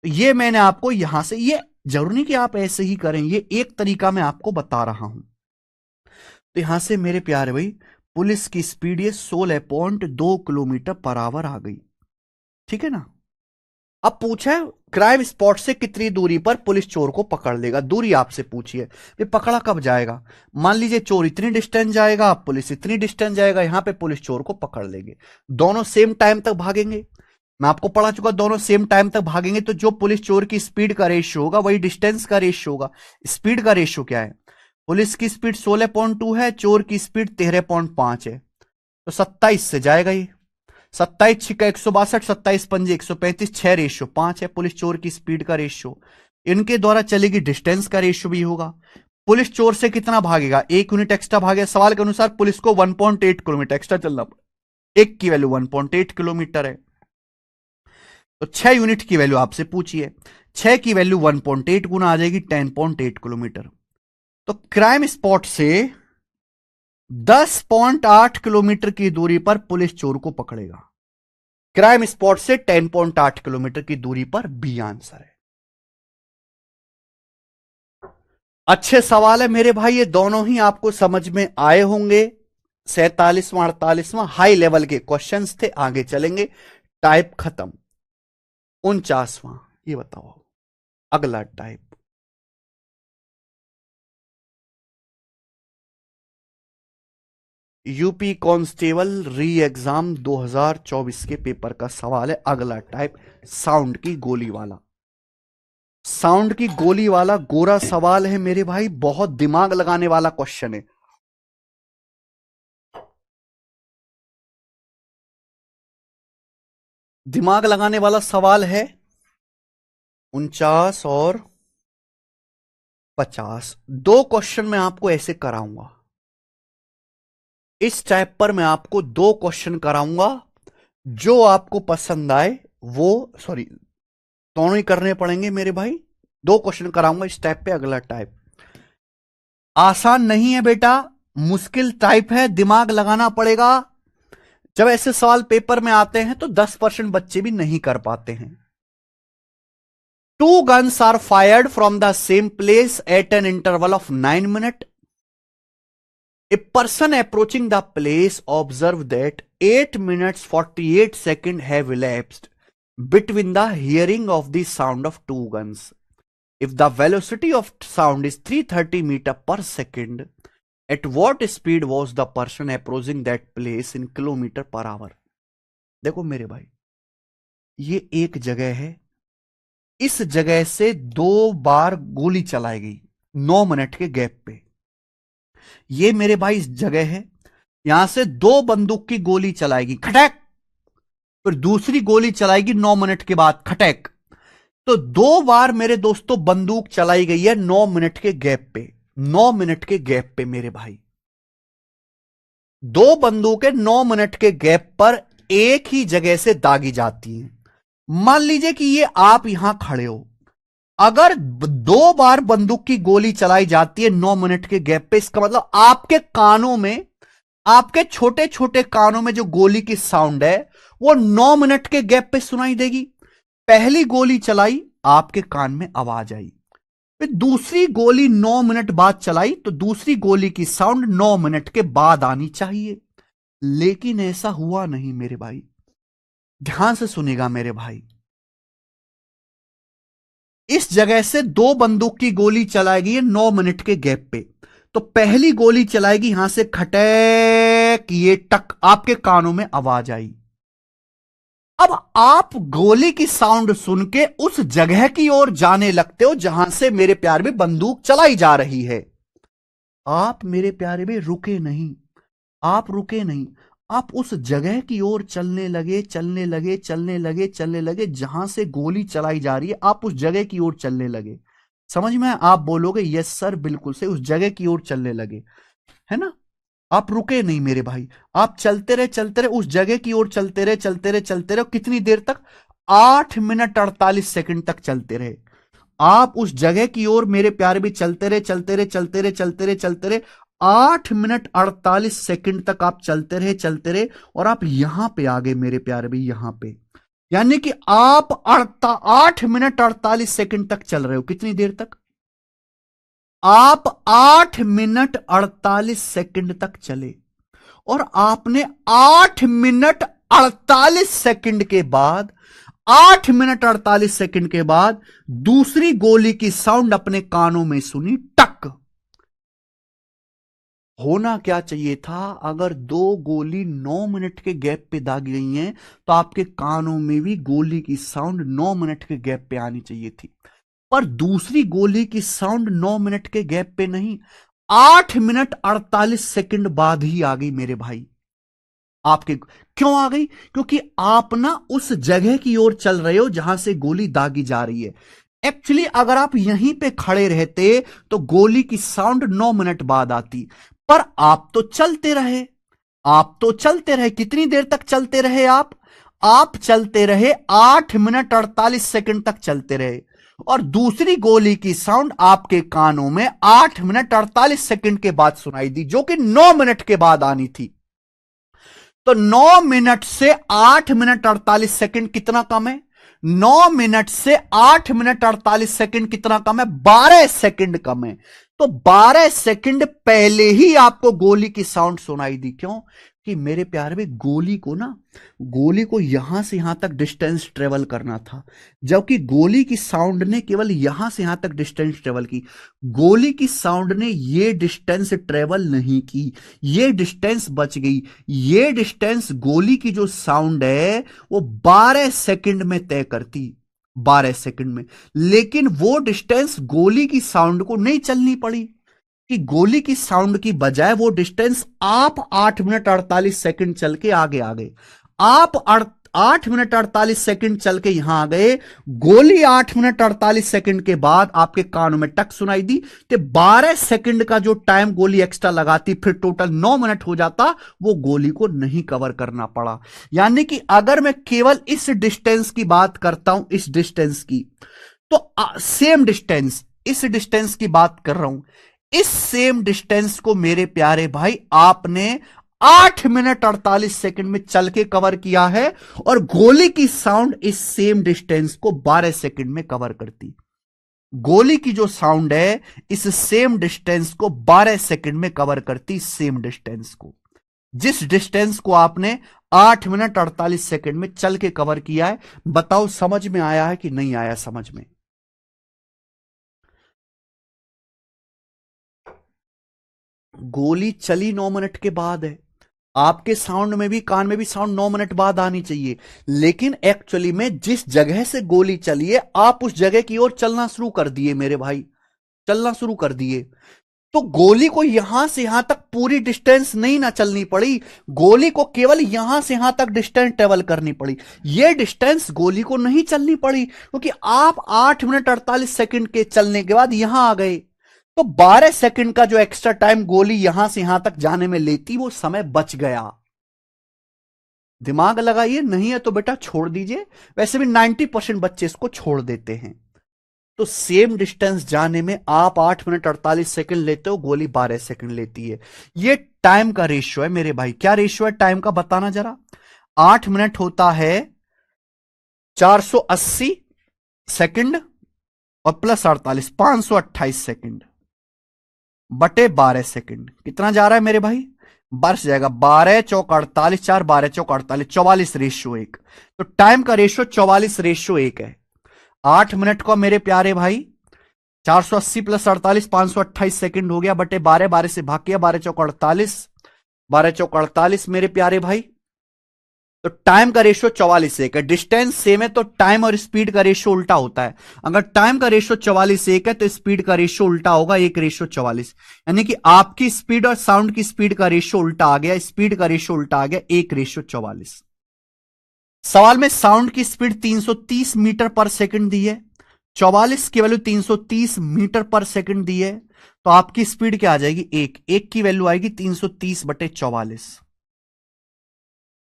तो ये मैंने आपको यहां से, ये जरूरी नहीं कि आप ऐसे ही करें, ये एक तरीका मैं आपको बता रहा हूं। तो यहां से मेरे प्यारे भाई पुलिस की स्पीड ये 16.2 किलोमीटर पर आवर आ गई, ठीक है ना। अब पूछा है क्राइम स्पॉट से कितनी दूरी पर पुलिस चोर को पकड़ लेगा, दूरी आपसे पूछी है, ये पकड़ा कब जाएगा। मान लीजिए चोर इतनी डिस्टेंस जाएगा, पुलिस इतनी डिस्टेंस जाएगा, यहां पे पुलिस चोर को पकड़ लेंगे, दोनों सेम टाइम तक भागेंगे। मैं आपको पढ़ा चुका, दोनों सेम टाइम तक भागेंगे तो जो पुलिस चोर की स्पीड का रेशियो होगा वही डिस्टेंस का रेशियो होगा। स्पीड का रेशियो क्या है? पुलिस की स्पीड 16.2 है, चोर की स्पीड 13.5 है, तो 27 से जाएगा ये। 27 छिका 162, 27 पंजे 135, 6 रेशियो 5 है पुलिस चोर की स्पीड का रेशियो। इनके द्वारा चलेगी डिस्टेंस का रेशियो भी होगा। पुलिस चोर से कितना भागेगा? 1 यूनिट एक्स्ट्रा भागेगा। सवाल के अनुसार पुलिस को 1.8 किलोमीटर एक्स्ट्रा चलना पड़ेगा। एक की वैल्यू 1.8 किलोमीटर है, तो 6 यूनिट की वैल्यू आपसे पूछिए। 6 की वैल्यू 1.8 गुना आ जाएगी 10.8 किलोमीटर। तो क्राइम स्पॉट से 10.8 किलोमीटर की दूरी पर पुलिस चोर को पकड़ेगा। क्राइम स्पॉट से 10.8 किलोमीटर की दूरी पर बी आंसर है। अच्छे सवाल है मेरे भाई, ये दोनों ही आपको समझ में आए होंगे। 47वां 48वां हाई लेवल के क्वेश्चंस थे। आगे चलेंगे, टाइप खत्म। 49वां, ये बताओ अगला टाइप। यूपी कांस्टेबल री एग्जाम 2024 के पेपर का सवाल है। अगला टाइप साउंड की गोली वाला। साउंड की गोली वाला गोरा सवाल है मेरे भाई, बहुत दिमाग लगाने वाला क्वेश्चन है। दिमाग लगाने वाला सवाल है। 49 और 50 दो क्वेश्चन मैं आपको ऐसे कराऊंगा। इस टाइप पर मैं आपको दो क्वेश्चन कराऊंगा, जो आपको पसंद आए वो, सॉरी दोनों ही करने पड़ेंगे मेरे भाई। दो क्वेश्चन कराऊंगा इस टाइप पे। अगला टाइप आसान नहीं है बेटा, मुश्किल टाइप है, दिमाग लगाना पड़ेगा। जब ऐसे सवाल पेपर में आते हैं तो 10% बच्चे भी नहीं कर पाते हैं। Two guns are fired from the same place at an interval of 9 minutes. A person approaching the place observed that 8 minutes 48 seconds have elapsed between the hearing of the sound of two guns. If the velocity of sound is 330 meters per second, at what speed was the person approaching that place in kilometer per hour? देखो मेरे भाई, ये एक जगह है, इस जगह से 2 बार गोली चलाई गई 9 मिनट के गैप पे। ये मेरे भाई इस जगह है, यहां से 2 बंदूक की गोली चलाएगी खटैक, फिर दूसरी गोली चलाएगी 9 मिनट के बाद खटैक। तो 2 बार मेरे दोस्तों बंदूक चलाई गई है 9 मिनट के गैप पे। 9 मिनट के गैप पे मेरे भाई 2 बंदूकें 9 मिनट के गैप पर एक ही जगह से दागी जाती हैं। मान लीजिए कि ये आप यहां खड़े हो, अगर 2 बार बंदूक की गोली चलाई जाती है 9 मिनट के गैप पे, इसका मतलब आपके कानों में, आपके छोटे छोटे कानों में जो गोली की साउंड है वो 9 मिनट के गैप पे सुनाई देगी। पहली गोली चलाई, आपके कान में आवाज आई, फिर दूसरी गोली 9 मिनट बाद चलाई, तो दूसरी गोली की साउंड 9 मिनट के बाद आनी चाहिए। लेकिन ऐसा हुआ नहीं मेरे भाई, ध्यान से सुनेगा मेरे भाई। इस जगह से 2 बंदूक की गोली चलाएगी 9 मिनट के गैप पे, तो पहली गोली चलाएगी यहां से खटैक, ये टक, आपके कानों में आवाज आई। अब आप गोली की साउंड सुन के उस जगह की ओर जाने लगते हो जहां से मेरे प्यार में बंदूक चलाई जा रही है। आप मेरे प्यारे में रुके नहीं, आप रुके नहीं, आप उस जगह की ओर चलने लगे, चलने लगे, चलने लगे, चलने लगे, जहां से गोली चलाई जा रही है आप उस जगह की ओर चलने लगे। समझ में? आप बोलोगे यस सर, बिल्कुल से उस जगह की ओर चलने लगे, है ना? आप रुके नहीं मेरे भाई, आप चलते रहे, चलते रहे, उस जगह की ओर चलते रहे, चलते रहे, चलते रहे। कितनी देर तक? 8 मिनट 48 सेकंड तक चलते रहे। आप उस जगह की ओर मेरे प्यारे भी चलते रहे, चलते रहे, चलते रहे, चलते रहे, चलते रहे। 8 मिनट 48 सेकंड तक आप चलते रहे, चलते रहे, और आप यहां पे आ गए मेरे प्यारे भी, यहां पे। यानी कि आप 8 मिनट 48 सेकंड तक चल रहे हो। कितनी देर तक? आप 8 मिनट 48 सेकंड तक चले, और आपने 8 मिनट 48 सेकंड के बाद, 8 मिनट 48 सेकंड के बाद दूसरी गोली की साउंड अपने कानों में सुनी, टक। होना क्या चाहिए था, अगर दो गोली 9 मिनट के गैप पे दागी गई हैं तो आपके कानों में भी गोली की साउंड 9 मिनट के गैप पे आनी चाहिए थी। पर दूसरी गोली की साउंड 9 मिनट के गैप पे नहीं, 8 मिनट 48 सेकंड बाद ही आ गई मेरे भाई। आपके क्यों आ गई? क्योंकि आप ना उस जगह की ओर चल रहे हो जहां से गोली दागी जा रही है। एक्चुअली अगर आप यहीं पे खड़े रहते तो गोली की साउंड 9 मिनट बाद आती, पर आप तो चलते रहे। आप तो चलते रहे, कितनी देर तक चलते रहे आप चलते रहे 8 मिनट 48 सेकंड तक चलते रहे, और दूसरी गोली की साउंड आपके कानों में 8 मिनट 48 सेकंड के बाद सुनाई दी, जो कि 9 मिनट के बाद आनी थी। तो 9 मिनट से 8 मिनट 48 सेकंड कितना कम है? 9 मिनट से 8 मिनट 48 सेकंड कितना कम है? 12 सेकंड कम है। तो 12 सेकंड पहले ही आपको गोली की साउंड सुनाई दी। क्यों? कि मेरे प्यारे में गोली को यहां से यहां तक डिस्टेंस ट्रेवल करना था, जबकि गोली की साउंड ने केवल यहां से यहां तक डिस्टेंस ट्रेवल की। गोली की साउंड ने ये डिस्टेंस ट्रेवल नहीं की, ये डिस्टेंस बच गई। ये डिस्टेंस गोली की जो साउंड है वो 12 सेकंड में तय करती, 12 सेकंड में। लेकिन वो डिस्टेंस गोली की साउंड को नहीं चलनी पड़ी, कि गोली की साउंड की बजाय वो डिस्टेंस आप 8 मिनट 48 सेकंड चल के आगे आ गए। आप 8 मिनट 48 सेकंड चल के यहां आ गए। गोली 8 मिनट 48 सेकंड के बाद आपके कानों में टक सुनाई दी, तो 12 सेकंड का जो टाइम गोली एक्स्ट्रा लगाती, फिर टोटल 9 मिनट हो जाता, वो गोली को नहीं कवर करना पड़ा। यानी कि अगर मैं केवल इस डिस्टेंस की बात करता हूं, इस डिस्टेंस की, तो सेम डिस्टेंस, इस डिस्टेंस की बात कर रहा हूं, इस सेम डिस्टेंस को मेरे प्यारे भाई आपने 8 मिनट 48 सेकंड में चल के कवर किया है, और गोली की साउंड इस सेम डिस्टेंस को 12 सेकंड में कवर करती। गोली की जो साउंड है इस सेम डिस्टेंस को 12 सेकंड में कवर करती, सेम डिस्टेंस को, जिस डिस्टेंस को आपने 8 मिनट 48 सेकंड में चल के कवर किया है। बताओ समझ में आया है कि नहीं आया समझ में? गोली चली 9 मिनट के बाद है, आपके साउंड में भी, कान में भी साउंड 9 मिनट बाद आनी चाहिए। लेकिन एक्चुअली में जिस जगह से गोली चली है आप उस जगह की ओर चलना शुरू कर दिए मेरे भाई, चलना शुरू कर दिए। तो गोली को यहां से यहां तक पूरी डिस्टेंस नहीं ना चलनी पड़ी, गोली को केवल यहां से यहां तक डिस्टेंस ट्रेवल करनी पड़ी। यह डिस्टेंस गोली को नहीं चलनी पड़ी, क्योंकि आप 8 मिनट 48 सेकंड के चलने के बाद यहां आ गए। तो 12 सेकंड का जो एक्स्ट्रा टाइम गोली यहां से यहां तक जाने में लेती, वो समय बच गया। दिमाग लगाइए, नहीं है तो बेटा छोड़ दीजिए। वैसे भी 90% बच्चे इसको छोड़ देते हैं। तो सेम डिस्टेंस जाने में आप 8 मिनट 48 सेकंड लेते हो, गोली 12 सेकंड लेती है। ये टाइम का रेशियो है मेरे भाई। क्या रेशियो है टाइम का, बताना जरा। 8 मिनट होता है 480 सेकंड, और प्लस 48 528 सेकंड, बटे 12 सेकंड। कितना जा रहा है मेरे भाई? बरस जाएगा। 12 चौक 48, 4 12 चौक 48, 44 रेशियो 1। तो टाइम का रेशियो 44 रेशियो 1 है। 8 मिनट का मेरे प्यारे भाई 480 प्लस 48 528 सेकंड हो गया, बटे 12, 12 से भाग किया, 12 चौक 48, 12 चौक 48 मेरे प्यारे भाई। तो टाइम का रेशियो 44:1 है। डिस्टेंस सेम है तो टाइम और स्पीड का रेशियो उल्टा होता है। अगर टाइम का रेशियो 44:1 है तो स्पीड का रेशियो उल्टा होगा, 1:44। यानी कि आपकी स्पीड और साउंड की स्पीड का रेशियो उल्टा आ गया, स्पीड का रेशियो उल्टा आ गया, 1:44। सवाल में साउंड की स्पीड 330 मीटर पर सेकंड दी है, 44 की वैल्यू 330 मीटर पर सेकंड दी है, तो आपकी स्पीड क्या आ जाएगी? एक की वैल्यू आएगी 330/44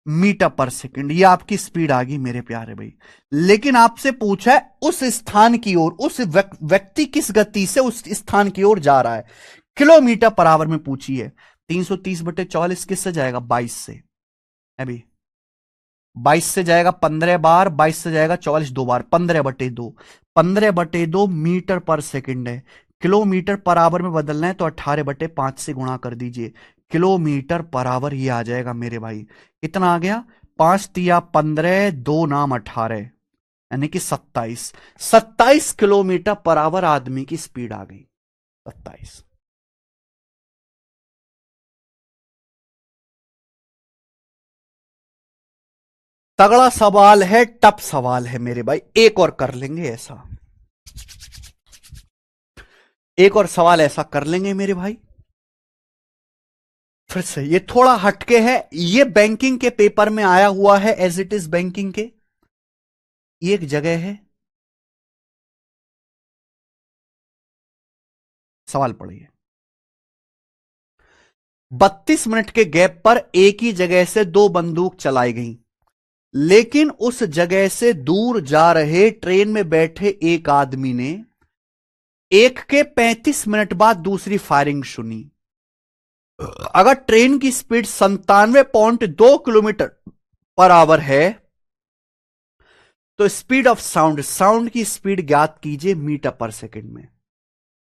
मीटर पर सेकंड। ये आपकी स्पीड आ गई मेरे प्यारे भाई। लेकिन आपसे पूछा है उस स्थान की ओर, उस व्यक्ति किस गति से उस स्थान की ओर जा रहा है, किलोमीटर पर आवर में पूछी है। 330/44 किससे जाएगा? 22 से। अभी 22 से जाएगा 15 बार, 22 से जाएगा 44 दो बार, 15/2। 15/2 मीटर पर सेकंड है। किलोमीटर पर आवर में बदलना है तो 18/5 से गुणा कर दीजिए, किलोमीटर पर आवर ये आ जाएगा मेरे भाई। कितना आ गया? 5×3 = 15, 2×9 = 18, यानी कि 27। 27 किलोमीटर पर आवर आदमी की स्पीड आ गई, 27। तगड़ा सवाल है, टफ सवाल है मेरे भाई, एक और कर लेंगे ऐसा, एक और सवाल ऐसा कर लेंगे मेरे भाई। फिर से ये थोड़ा हटके है, ये बैंकिंग के पेपर में आया हुआ है, एज इट इज बैंकिंग के। ये एक जगह है, सवाल पढ़िए। 32 मिनट के गैप पर एक ही जगह से दो बंदूक चलाई गई, लेकिन उस जगह से दूर जा रहे ट्रेन में बैठे एक आदमी ने एक के 35 मिनट बाद दूसरी फायरिंग सुनी। अगर ट्रेन की स्पीड 97.2 किलोमीटर पर आवर है, तो स्पीड ऑफ साउंड, साउंड की स्पीड ज्ञात कीजिए मीटर पर सेकंड में।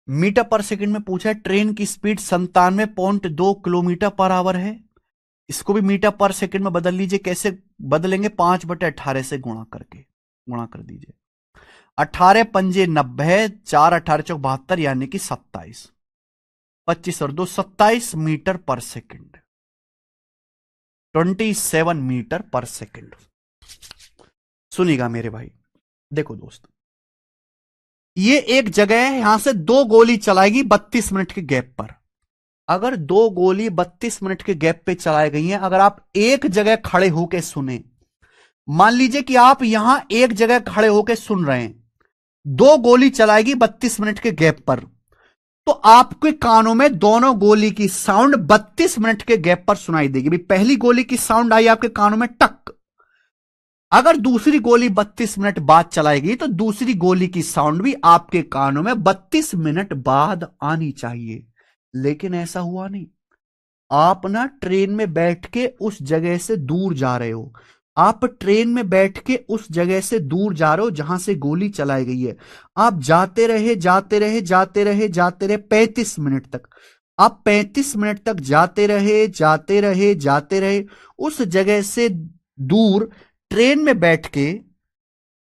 मीटर पर सेकंड में पूछा है, ट्रेन की स्पीड 97.2 किलोमीटर पर आवर है। इसको भी मीटर पर सेकंड में बदल लीजिए, कैसे बदलेंगे? 5/18 से गुणा करके, गुणा कर दीजिए। 18×5 = 90, 4×18 = 72, यानी कि 27, 25 और 2 27 मीटर पर सेकंड, 27 मीटर पर सेकंड। सुनिएगा मेरे भाई, देखो दोस्त, ये एक जगह है, यहां से दो गोली चलाएगी 32 मिनट के गैप पर। अगर दो गोली 32 मिनट के गैप पे चलाई गई हैं, अगर आप एक जगह खड़े होकर सुने, मान लीजिए कि आप यहां एक जगह खड़े होकर सुन रहे हैं, दो गोली चलाएगी 32 मिनट के गैप पर, तो आपके कानों में दोनों गोली की साउंड 32 मिनट के गैप पर सुनाई देगी। भी पहली गोली की साउंड आई आपके कानों में, टक। अगर दूसरी गोली 32 मिनट बाद चलाएगी, तो दूसरी गोली की साउंड भी आपके कानों में 32 मिनट बाद आनी चाहिए। लेकिन ऐसा हुआ नहीं। आप ना ट्रेन में बैठ के उस जगह से दूर जा रहे हो, आप ट्रेन में बैठ के उस जगह से दूर जा रहे हो जहां से गोली चलाई गई है। आप जाते रहे, जाते रहे, जाते रहे, जाते रहे 35 मिनट तक। आप 35 मिनट तक जाते रहे, जाते रहे, जाते रहे, उस जगह से दूर ट्रेन में बैठ के,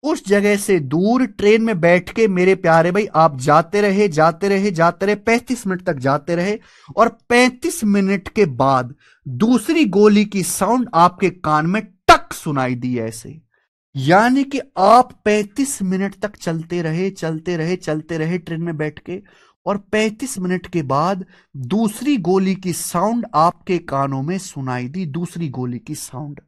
उस जगह से दूर ट्रेन में बैठ के मेरे प्यारे भाई आप जाते रहे, जाते रहे, जाते रहे, 35 मिनट तक जाते रहे, और 35 मिनट के बाद दूसरी गोली की साउंड आपके कान में टक सुनाई दी ऐसे। यानी कि आप 35 मिनट तक चलते रहे, चलते रहे, चलते रहे ट्रेन में बैठ के, और 35 मिनट के बाद दूसरी गोली की साउंड आपके कानों में सुनाई दी, दूसरी गोली की साउंड।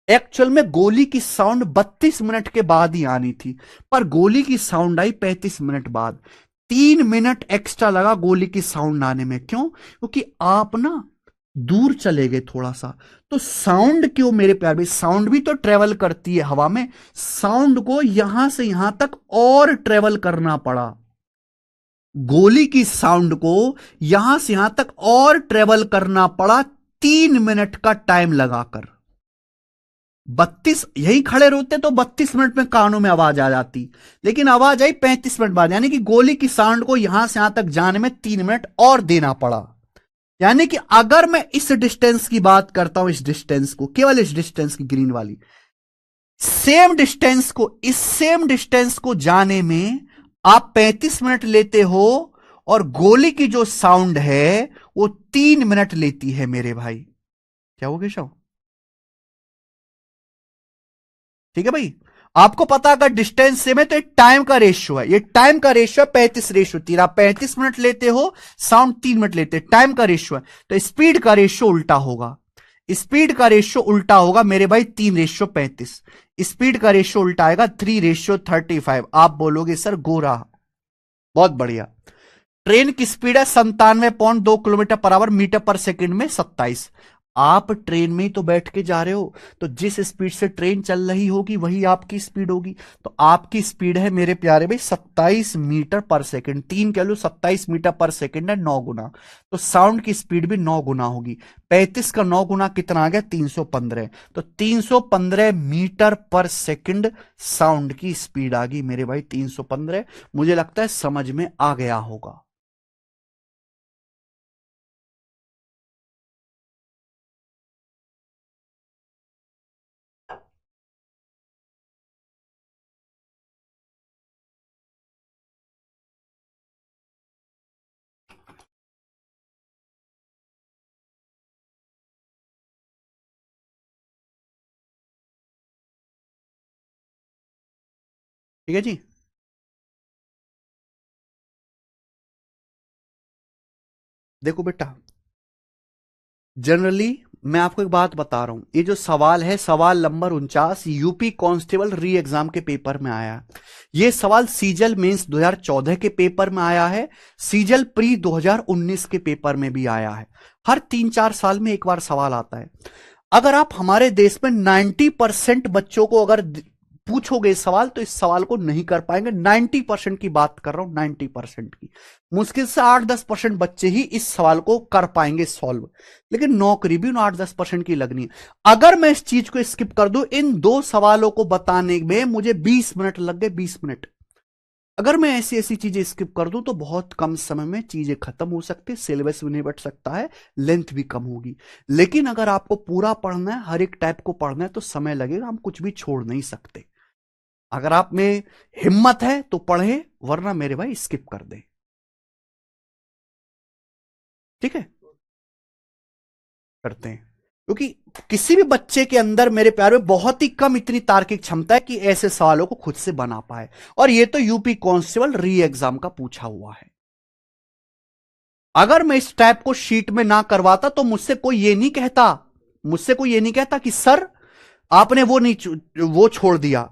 एक्चुअल में गोली की साउंड 32 मिनट के बाद ही आनी थी, पर गोली की साउंड आई 35 मिनट बाद। 3 मिनट एक्स्ट्रा लगा गोली की साउंड आने में। क्यों? क्योंकि आप ना दूर चले गए थोड़ा सा। तो साउंड क्यों मेरे प्यार भाई, साउंड भी तो ट्रेवल करती है हवा में, साउंड को यहां से यहां तक और ट्रेवल करना पड़ा। गोली की साउंड को यहां से यहां तक और ट्रेवल करना पड़ा 3 मिनट का टाइम लगाकर। 32 यही खड़े रहते तो 32 मिनट में कानों में आवाज आ जाती, लेकिन आवाज आई 35 मिनट बाद। यानी कि गोली की साउंड को यहां से यहां तक जाने में 3 मिनट और देना पड़ा। यानी कि अगर मैं इस डिस्टेंस की बात करता हूं, इस डिस्टेंस को, केवल इस डिस्टेंस की, ग्रीन वाली सेम डिस्टेंस को, इस सेम डिस्टेंस को जाने में आप 35 मिनट लेते हो, और गोली की जो साउंड है वो 3 मिनट लेती है मेरे भाई। क्या हो गया शव? ठीक है भाई। आपको पता अगर डिस्टेंस सेम है तो ये टाइम का रेशियो है, ये टाइम का रेशियो है 35:3। आप 35 मिनट लेते हो, साउंड 3 मिनट लेते हैं, टाइम का रेशियो है, तो स्पीड का रेशियो उल्टा होगा। स्पीड का रेशियो उल्टा होगा मेरे भाई, 3:35। स्पीड का रेशियो उल्टा आएगा 3:35। आप बोलोगे सर गोरा, बहुत बढ़िया। ट्रेन की स्पीड है 97.2 किलोमीटर पर आवर, मीटर पर सेकंड में 27। आप ट्रेन में ही तो बैठ के जा रहे हो, तो जिस स्पीड से ट्रेन चल रही होगी वही आपकी स्पीड होगी। तो आपकी स्पीड है मेरे प्यारे भाई 27 मीटर पर सेकंड, 3 कह लो 27 मीटर पर सेकंड है, 9 गुना। तो साउंड की स्पीड भी 9 गुना होगी। 35 का 9 गुना कितना आ गया? 315। तो 315 मीटर पर सेकंड साउंड की स्पीड आ गई मेरे भाई, 315। मुझे लगता है समझ में आ गया होगा। ठीक है जी। देखो बेटा, जनरली मैं आपको एक बात बता रहा हूं, ये जो सवाल है सवाल नंबर 49 यूपी कांस्टेबल री एग्जाम के पेपर में आया है। ये सवाल सीजल मेंस 2014 के पेपर में आया है, सीजल प्री 2019 के पेपर में भी आया है। हर 3-4 साल में एक बार सवाल आता है। अगर आप हमारे देश में 90% बच्चों को अगर पूछोगे इस सवाल, तो इस सवाल को नहीं कर पाएंगे। 90% की बात कर रहा हूं, 90% की। मुश्किल से 8-10% बच्चे ही इस सवाल को कर पाएंगे सॉल्व। लेकिन नौकरी भी उन 8-10% की लगनी है। अगर मैं इस चीज को स्किप कर दूं, इन दो सवालों को बताने में मुझे 20 मिनट लग गए, 20 मिनट। अगर मैं ऐसी ऐसी चीजें स्किप कर दूं तो बहुत कम समय में चीजें खत्म हो सकती है, सिलेबस भी नहीं बढ़ सकता है, लेंथ भी कम होगी। लेकिन अगर आपको पूरा पढ़ना है, हर एक टाइप को पढ़ना है, तो समय लगेगा, हम कुछ भी छोड़ नहीं सकते। अगर आप में हिम्मत है तो पढ़े, वरना मेरे भाई स्किप कर दें। ठीक है, करते हैं। क्योंकि किसी भी बच्चे के अंदर मेरे प्यारे में बहुत ही कम इतनी तार्किक क्षमता है कि ऐसे सवालों को खुद से बना पाए। और ये तो यूपी कांस्टेबल री एग्जाम का पूछा हुआ है। अगर मैं इस टाइप को शीट में ना करवाता तो मुझसे कोई ये नहीं कहता कि सर आपने वो नहीं, वो छोड़ दिया।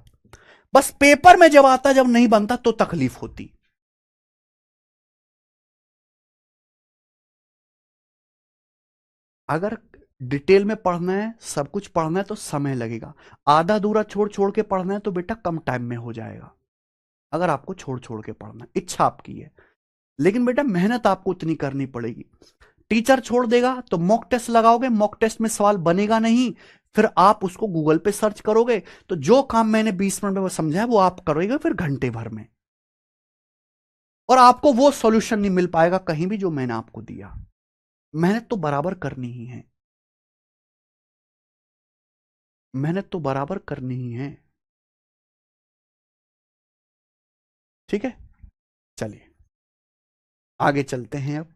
बस पेपर में जब आता, जब नहीं बनता तो तकलीफ होती। अगर डिटेल में पढ़ना है, सब कुछ पढ़ना है, तो समय लगेगा। आधा अधूरा छोड़ छोड़ के पढ़ना है तो बेटा कम टाइम में हो जाएगा। अगर आपको छोड़ छोड़ के पढ़ना है, इच्छा आपकी है। लेकिन बेटा मेहनत आपको उतनी करनी पड़ेगी। टीचर छोड़ देगा तो मॉक टेस्ट लगाओगे, मॉक टेस्ट में सवाल बनेगा नहीं, फिर आप उसको गूगल पे सर्च करोगे, तो जो काम मैंने 20 मिनट में समझाया वो आप करोगे फिर घंटे भर में। और आपको वो सॉल्यूशन नहीं मिल पाएगा कहीं भी जो मैंने आपको दिया। मेहनत तो बराबर करनी ही है, मेहनत तो बराबर करनी ही है। ठीक है, चलिए आगे चलते हैं अब।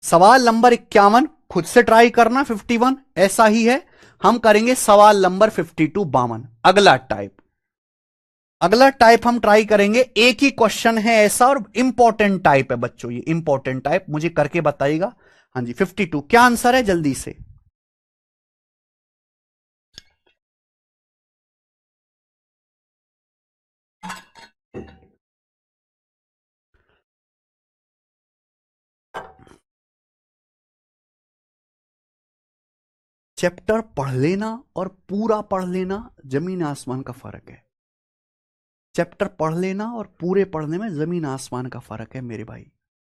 सवाल नंबर 51 खुद से ट्राई करना, 51 ऐसा ही है। हम करेंगे सवाल नंबर 52 52, अगला टाइप हम ट्राई करेंगे। एक ही क्वेश्चन है ऐसा, और इंपॉर्टेंट टाइप है बच्चों, ये इंपॉर्टेंट टाइप, मुझे करके बताइएगा। हाँ जी, 52 क्या आंसर है, जल्दी से। चैप्टर पढ़ लेना और पूरा पढ़ लेना जमीन आसमान का फर्क है। चैप्टर पढ़ लेना और पूरे पढ़ने में जमीन आसमान का फर्क है मेरे भाई,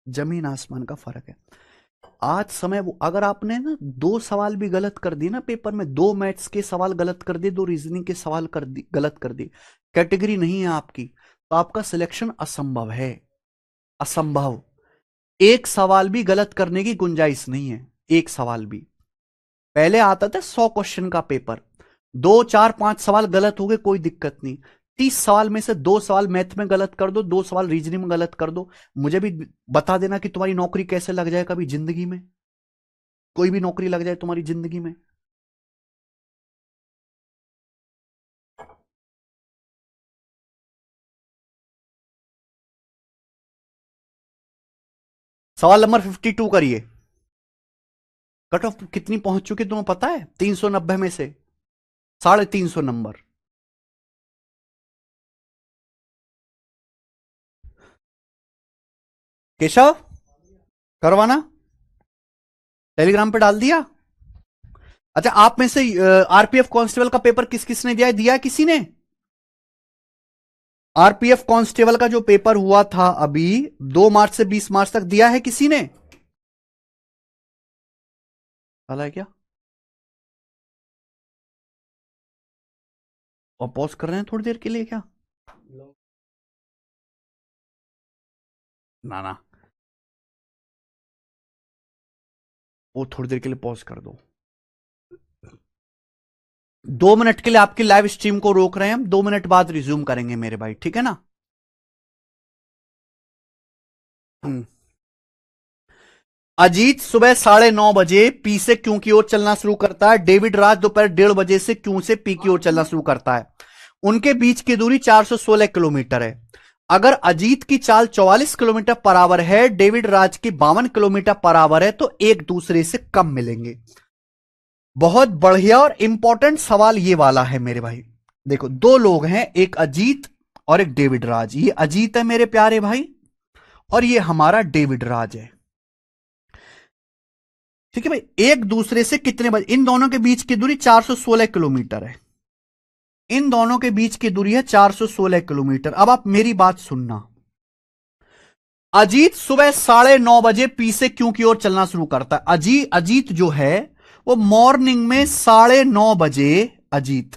जमीन आसमान का फर्क है। आज समय वो, अगर आपने ना 2 सवाल भी गलत कर दिए ना पेपर में, 2 मैथ्स के सवाल गलत कर दिए, 2 रीजनिंग के सवाल गलत कर दिए, कैटेगरी नहीं है आपकी, तो आपका सिलेक्शन असंभव है, असंभव। एक सवाल भी गलत करने की गुंजाइश नहीं है, एक सवाल भी। पहले आता था 100 क्वेश्चन का पेपर, 2 4 5 सवाल गलत हो गए कोई दिक्कत नहीं, 30 सवाल में से 2 सवाल मैथ में गलत कर दो, 2 सवाल रीजनिंग में गलत कर दो। मुझे भी बता देना कि तुम्हारी नौकरी कैसे लग जाए कभी जिंदगी में, कोई भी नौकरी लग जाए तुम्हारी जिंदगी में। सवाल नंबर 52 करिए। कट ऑफ कितनी पहुंच चुकी तुम्हें पता है, 390 में से 350 नंबर। केशव, करवाना, टेलीग्राम पे डाल दिया। अच्छा, आप में से आरपीएफ कांस्टेबल का पेपर किस किस ने दिया है किसी ने? आरपीएफ कांस्टेबल का जो पेपर हुआ था अभी 2 मार्च से 20 मार्च तक, दिया है किसी ने? डाला है क्या? और पॉज कर रहे हैं थोड़ी देर के लिए क्या? ना ना, वो थोड़ी देर के लिए पॉज कर दो। 2 मिनट के लिए आपकी लाइव स्ट्रीम को रोक रहे हैं हम, 2 मिनट बाद रिज्यूम करेंगे मेरे भाई, ठीक है ना? हम्म। अजीत सुबह 9:30 पी से क्यू की ओर चलना शुरू करता है। डेविड राज दोपहर 1:30 से क्यू से पी की ओर चलना शुरू करता है। उनके बीच की दूरी 416 किलोमीटर है। अगर अजीत की चाल 44 किलोमीटर पर आवर है, डेविड राज की 52 किलोमीटर पर आवर है, तो एक दूसरे से कम मिलेंगे। बहुत बढ़िया और इंपॉर्टेंट सवाल ये वाला है मेरे भाई। देखो, दो लोग हैं, एक अजीत और एक डेविड राज। ये अजीत है मेरे प्यारे भाई, और ये हमारा डेविड राज है। ठीक है भाई, एक दूसरे से कितने बजे, इन दोनों के बीच की दूरी 416 किलोमीटर है। इन दोनों के बीच की दूरी है 416 किलोमीटर। अब आप मेरी बात सुनना। अजीत सुबह 9:30 पी से क्यू की ओर चलना शुरू करता है। अजीत जो है वो मॉर्निंग में 9:30 अजीत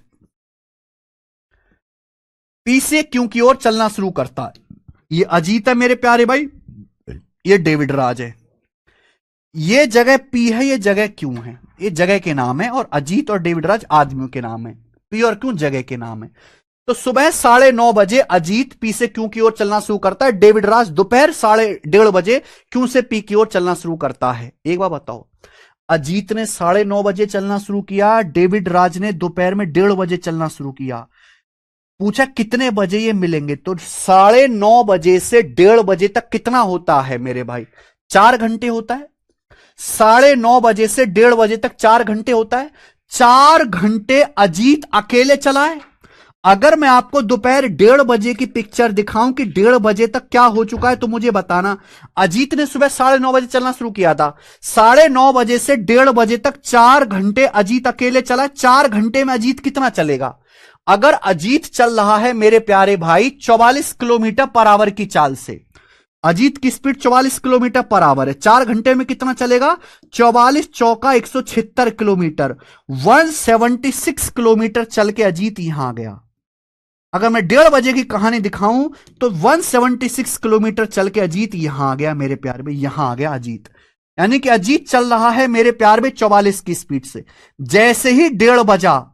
पी से क्यू की ओर चलना शुरू करता है। ये अजीत है मेरे प्यारे भाई, ये डेविड राज है। ये जगह पी है, ये जगह क्यू है, ये जगह के नाम है, और अजीत और डेविड राज आदमियों के नाम है। पी और क्यू जगह के नाम है। तो सुबह 9:30 अजीत पी से क्यू की ओर चलना शुरू करता है। डेविड राज दोपहर 1:30 क्यू से पी की ओर चलना शुरू करता है। एक बार बताओ, अजीत ने 9:30 चलना शुरू किया, डेविड राज ने दोपहर में 1:30 चलना शुरू किया। पूछा कितने बजे ये मिलेंगे, तो 9:30 से 1:30 तक कितना होता है मेरे भाई? 4 घंटे होता है। 9:30 से 1:30 तक 4 घंटे होता है। 4 घंटे अजीत अकेले चला है। अगर मैं आपको दोपहर 1:30 की पिक्चर दिखाऊं कि 1:30 तक क्या हो चुका है, तो मुझे बताना। अजीत ने सुबह 9:30 चलना शुरू किया था। 9:30 से 1:30 तक 4 घंटे अजीत अकेले चला। 4 घंटे में अजीत कितना चलेगा? अगर अजीत चल रहा है मेरे प्यारे भाई 44 किलोमीटर पर आवर की चाल से, अजीत की स्पीड 44 किलोमीटर पर आवर है, 4 घंटे में कितना चलेगा? 44 चौका 176 किलोमीटर, 176 किलोमीटर चल के अजीत यहां आ गया। अगर मैं 1:30 की कहानी दिखाऊं तो 176 किलोमीटर चल के अजीत यहां आ गया मेरे प्यार में, यहां आ गया अजीत। यानी कि अजीत चल रहा है मेरे प्यार में 44 की स्पीड से। जैसे ही 1:30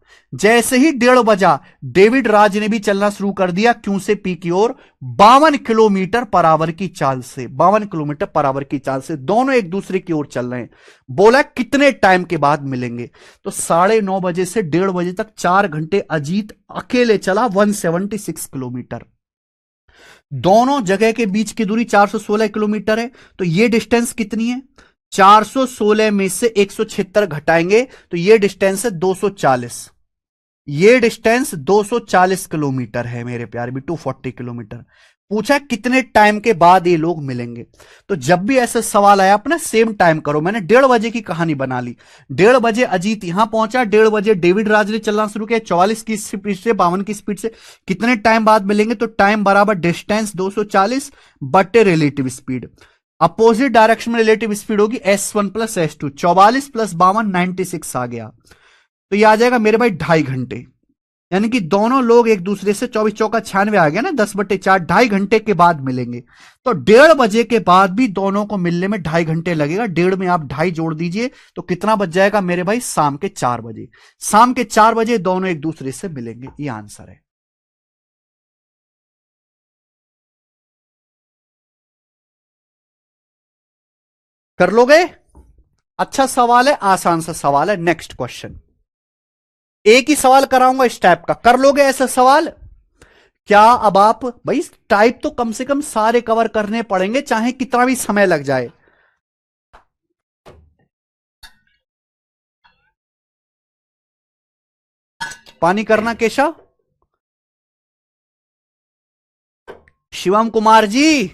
डेविड राज ने भी चलना शुरू कर दिया क्यू से पी की ओर, 52 किलोमीटर पर आवर की चाल से। 52 किलोमीटर पर आवर की चाल से दोनों एक दूसरे की ओर चल रहे हैं। बोला कितने टाइम के बाद मिलेंगे, तो 9:30 से 1:30 तक 4 घंटे अजीत अकेले चला 176 किलोमीटर। दोनों जगह के बीच की दूरी 416 किलोमीटर है। तो यह डिस्टेंस कितनी है? 416 में से 176 घटाएंगे तो यह डिस्टेंस है 240। ये डिस्टेंस 240 किलोमीटर है मेरे प्यारे भी, 240 किलोमीटर। पूछा कितने टाइम के बाद ये लोग मिलेंगे। तो जब भी ऐसा सवाल आया अपना सेम टाइम करो। मैंने 1:30 की कहानी बना ली। 1:30 अजीत यहां पहुंचा, 1:30 डेविड राज ने चलना शुरू किया 44 की स्पीड से, 52 की स्पीड से। कितने टाइम बाद मिलेंगे, तो टाइम बराबर डिस्टेंस 240 बटे रिलेटिव स्पीड। अपोजिट डायरेक्शन में रिलेटिव स्पीड होगी S1 प्लस S2। 44 प्लस 52 96 आ गया। तो ये आ जाएगा मेरे भाई 2.5 घंटे। यानी कि दोनों लोग एक दूसरे से 24 चौका 96 आ गया ना, 10/4, 2.5 घंटे के बाद मिलेंगे। तो 1:30 के बाद भी दोनों को मिलने में 2.5 घंटे लगेगा। 1:30 में आप 2.5 जोड़ दीजिए तो कितना बच जाएगा मेरे भाई? शाम के 4 बजे। शाम के 4 बजे दोनों एक दूसरे से मिलेंगे। ये आंसर है। कर लोगे? अच्छा सवाल है, आसान सा सवाल है। नेक्स्ट क्वेश्चन, एक ही सवाल कराऊंगा इस टाइप का, कर लोगे ऐसा सवाल? क्या अब आप भाई टाइप तो कम से कम सारे कवर करने पड़ेंगे, चाहे कितना भी समय लग जाए। पानी करना केशव, शिवम कुमार जी,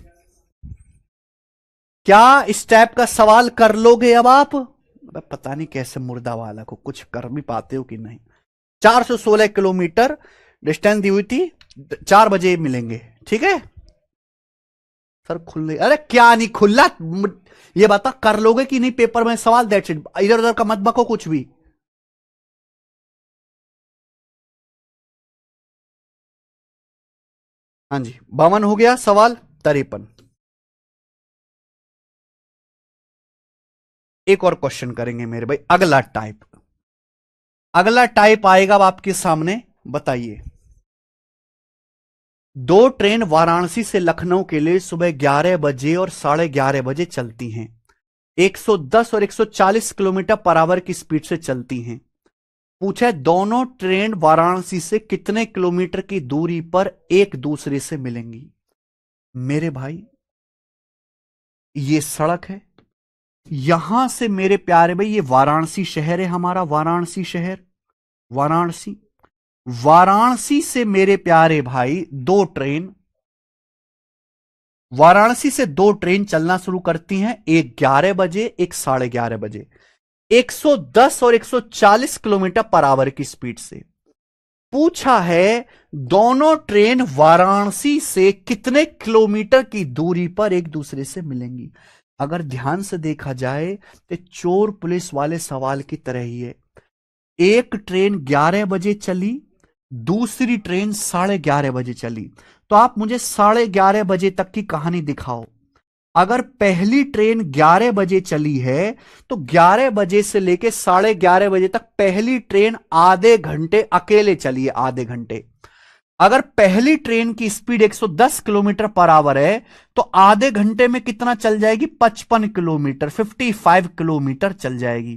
क्या इस टाइप का सवाल कर लोगे अब आप? पता नहीं कैसे मुर्दा वाला को कुछ कर भी पाते हो कि नहीं। 416 किलोमीटर डिस्टेंस दी हुई थी, 4 बजे मिलेंगे। ठीक है सर, खुल अरे क्या नहीं खुला, ये बता कर लोगे कि नहीं पेपर में सवाल? दैट्स इट, इधर उधर का मत बको कुछ भी। हाँ जी, 52 हो गया सवाल। 53, एक और क्वेश्चन करेंगे मेरे भाई। अगला टाइप, अगला टाइप आएगा अब आपके सामने। बताइए, दो ट्रेन वाराणसी से लखनऊ के लिए सुबह 11 बजे और 11:30 बजे चलती हैं। 110 और 140 किलोमीटर पर आवर की स्पीड से चलती हैं। पूछा है दोनों ट्रेन वाराणसी से कितने किलोमीटर की दूरी पर एक दूसरे से मिलेंगी। मेरे भाई ये सड़क है, यहां से मेरे प्यारे भाई ये वाराणसी शहर है हमारा, वाराणसी शहर, वाराणसी। वाराणसी से मेरे प्यारे भाई दो ट्रेन, वाराणसी से दो ट्रेन चलना शुरू करती हैं, एक 11 बजे, एक 11:30 बजे, 110 और 140 किलोमीटर पर आवर की स्पीड से। पूछा है दोनों ट्रेन वाराणसी से कितने किलोमीटर की दूरी पर एक दूसरे से मिलेंगी। अगर ध्यान से देखा जाए तो चोर पुलिस वाले सवाल की तरह ही है। एक ट्रेन 11 बजे चली, दूसरी ट्रेन 11:30 बजे चली, तो आप मुझे 11:30 बजे तक की कहानी दिखाओ। अगर पहली ट्रेन 11 बजे चली है तो 11 बजे से लेके 11:30 बजे तक पहली ट्रेन आधे घंटे अकेले चली है, आधे घंटे। अगर पहली ट्रेन की स्पीड 110 किलोमीटर पर आवर है तो आधे घंटे में कितना चल जाएगी, 55 किलोमीटर, 55 किलोमीटर चल जाएगी।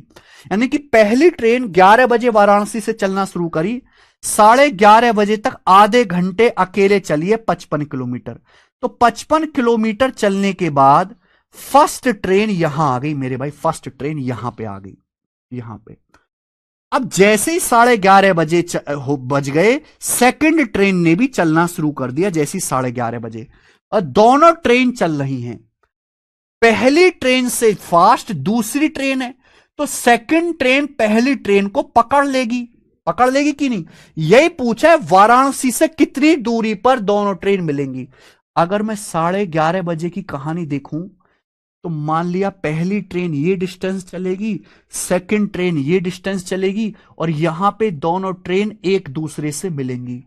यानी कि पहली ट्रेन 11 बजे वाराणसी से चलना शुरू करी, 11:30 बजे तक आधे घंटे अकेले चलिए 55 किलोमीटर। तो 55 किलोमीटर चलने के बाद फर्स्ट ट्रेन यहां आ गई मेरे भाई, फर्स्ट ट्रेन यहां पे आ गई, यहां पे। अब जैसे ही 11:30 बजे बज गए, सेकंड ट्रेन ने भी चलना शुरू कर दिया जैसे ही 11:30 बजे, और दोनों ट्रेन चल रही हैं। पहली ट्रेन से फास्ट दूसरी ट्रेन है, तो सेकंड ट्रेन पहली ट्रेन को पकड़ लेगी, पकड़ लेगी कि नहीं। यही पूछा है वाराणसी से कितनी दूरी पर दोनों ट्रेन मिलेंगी। अगर मैं 11:30 बजे की कहानी देखूं तो मान लिया पहली ट्रेन ये डिस्टेंस चलेगी, सेकंड ट्रेन ये डिस्टेंस चलेगी, और यहां पे दोनों ट्रेन एक दूसरे से मिलेंगी।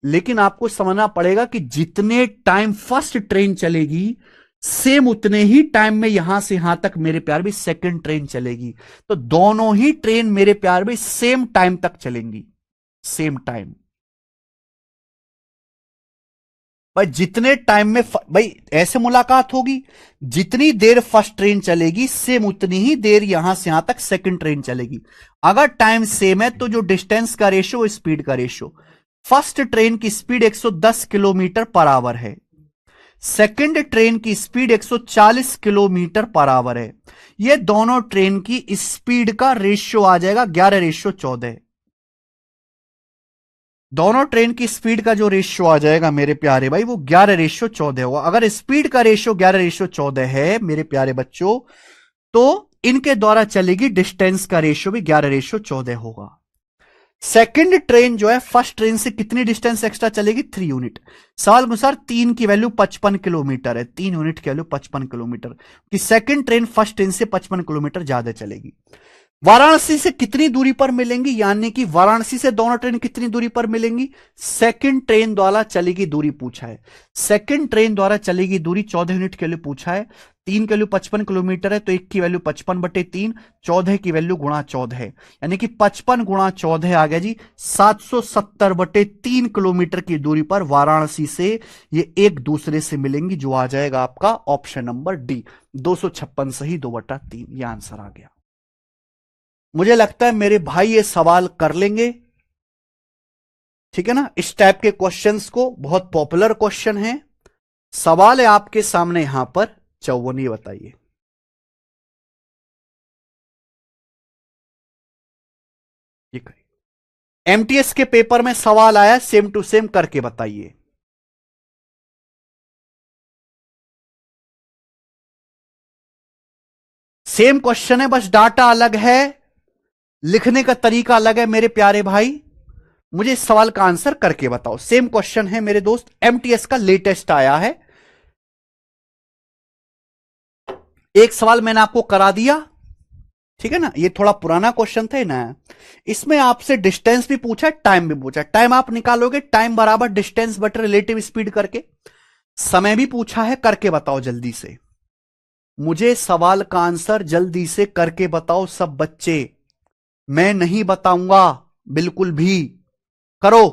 लेकिन आपको समझना पड़ेगा कि जितने टाइम फर्स्ट ट्रेन चलेगी, सेम उतने ही टाइम में यहां से यहां तक मेरे प्यार भी सेकंड ट्रेन चलेगी। तो दोनों ही ट्रेन मेरे प्यार भी सेम टाइम तक चलेंगी, सेम टाइम। भाई जितने टाइम में भाई ऐसे मुलाकात होगी, जितनी देर फर्स्ट ट्रेन चलेगी सेम उतनी ही देर यहां से यहां तक सेकंड ट्रेन चलेगी। अगर टाइम सेम है तो जो डिस्टेंस का रेशो, स्पीड का रेशो, फर्स्ट ट्रेन की स्पीड 110 किलोमीटर पर आवर है, सेकंड ट्रेन की स्पीड 140 किलोमीटर पर आवर है। ये दोनों ट्रेन की स्पीड का रेशियो आ जाएगा 11:14। दोनों ट्रेन की स्पीड का जो रेशियो आ जाएगा मेरे प्यारे भाई वो 11:14 होगा। अगर स्पीड का रेशियो 11:14 है मेरे प्यारे बच्चों, तो इनके द्वारा चलेगी डिस्टेंस का रेशियो भी 11:14 होगा। सेकंड ट्रेन जो है फर्स्ट ट्रेन से कितनी डिस्टेंस एक्स्ट्रा चलेगी, 3 यूनिट। सवाल अनुसार 3 की वैल्यू 55 किलोमीटर है, 3 यूनिट की वैल्यू 55 किलोमीटर, कि सेकंड ट्रेन फर्स्ट ट्रेन से 55 किलोमीटर ज्यादा चलेगी। वाराणसी से कितनी दूरी पर मिलेंगी, यानी कि वाराणसी से दोनों ट्रेन कितनी दूरी पर मिलेंगी, सेकंड ट्रेन द्वारा चलेगी दूरी पूछा है। सेकंड ट्रेन द्वारा चलेगी दूरी 14 यूनिट के लिए पूछा है। 3 की वैल्यू 55 किलोमीटर है, तो 1 की वैल्यू 55/3, 14 की वैल्यू गुणा 14 है, यानी कि 55 गुणा 14 आ गया जी 770/3 किलोमीटर की दूरी पर वाराणसी से ये एक दूसरे से मिलेंगी, जो आ जाएगा आपका ऑप्शन नंबर डी, 256 सही 2/3, ये आंसर आ गया। मुझे लगता है मेरे भाई ये सवाल कर लेंगे, ठीक है ना। इस टाइप के क्वेश्चंस को, बहुत पॉपुलर क्वेश्चन है। सवाल है आपके सामने यहां पर 54, ये बताइए। ये करिए, एमटीएस के पेपर में सवाल आया, सेम टू सेम करके बताइए। सेम क्वेश्चन है, बस डाटा अलग है, लिखने का तरीका अलग है मेरे प्यारे भाई। मुझे इस सवाल का आंसर करके बताओ। सेम क्वेश्चन है मेरे दोस्त, एमटीएस का लेटेस्ट आया है। एक सवाल मैंने आपको करा दिया, ठीक है ना, ये थोड़ा पुराना क्वेश्चन था ना। इसमें आपसे डिस्टेंस भी पूछा, टाइम भी पूछा। टाइम आप निकालोगे, टाइम बराबर डिस्टेंस बट रिलेटिव स्पीड करके। समय भी पूछा है, करके बताओ जल्दी से। मुझे सवाल का आंसर जल्दी से करके बताओ सब बच्चे, मैं नहीं बताऊंगा बिल्कुल भी। करो।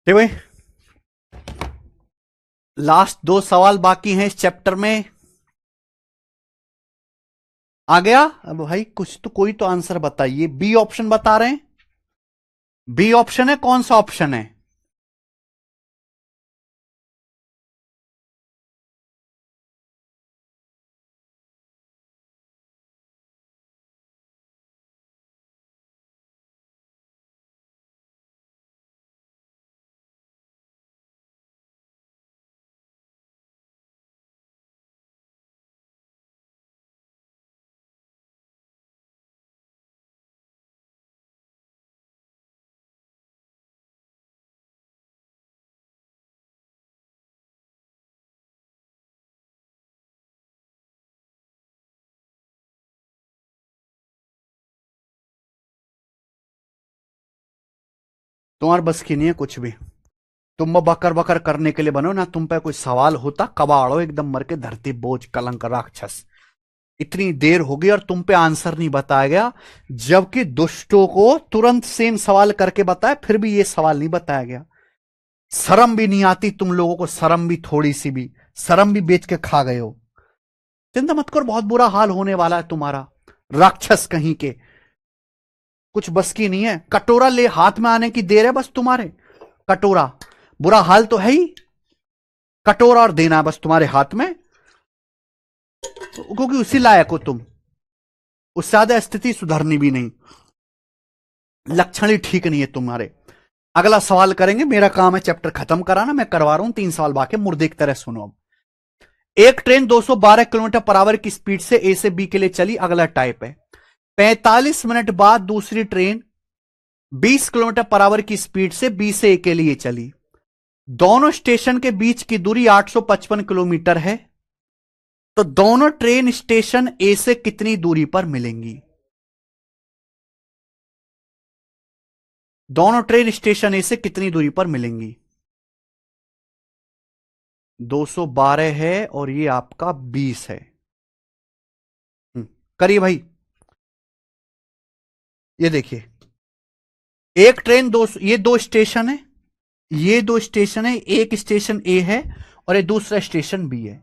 ठीक भाई, लास्ट 2 सवाल बाकी हैं इस चैप्टर में। आ गया? अब भाई कुछ तो, कोई तो आंसर बताइए। बी ऑप्शन बता रहे हैं, बी ऑप्शन है। कौन सा ऑप्शन है? तुम्हारे बस की नहीं है कुछ भी। तुम बकर बकर करने के लिए बनो ना, तुम पे कोई सवाल होता कबाड़ो एकदम मर के धरती बोझ कलंक राक्षस। इतनी देर हो गई और तुम पे आंसर नहीं बताया गया, जबकि दुष्टों को तुरंत सेम सवाल करके बताया, फिर भी ये सवाल नहीं बताया गया। शर्म भी नहीं आती तुम लोगों को? शर्म भी, थोड़ी सी भी शर्म भी बेच के खा गए हो। चिंता मत करो, बहुत बुरा हाल होने वाला है तुम्हारा, राक्षस कहीं के। कुछ बस की नहीं है, कटोरा ले हाथ में आने की देर है बस तुम्हारे। कटोरा, बुरा हाल तो है ही, कटोरा और देना है बस तुम्हारे हाथ में, क्योंकि उसी लायक हो तुम। उससे ज्यादा स्थिति सुधरनी भी नहीं, लक्षण ही ठीक नहीं है तुम्हारे। अगला सवाल करेंगे, मेरा काम है चैप्टर खत्म कराना, मैं करवा रहा हूं। 3 सवाल बाकी, मुर्दे की तरह सुनो अब। एक ट्रेन 212 किलोमीटर पर आवर की स्पीड से ए से बी के लिए चली, अगला टाइप है। 45 मिनट बाद दूसरी ट्रेन 20 किलोमीटर पर आवर की स्पीड से बी से ए के लिए चली। दोनों स्टेशन के बीच की दूरी 855 किलोमीटर है। तो दोनों ट्रेन स्टेशन ए से कितनी दूरी पर मिलेंगी? दोनों ट्रेन स्टेशन ए से कितनी दूरी पर मिलेंगी? 212 है और ये आपका 20 है। करिए भाई। ये देखिए, एक ट्रेन दो, ये 2 स्टेशन है, ये 2 स्टेशन है, एक स्टेशन ए है और ये दूसरा स्टेशन बी है।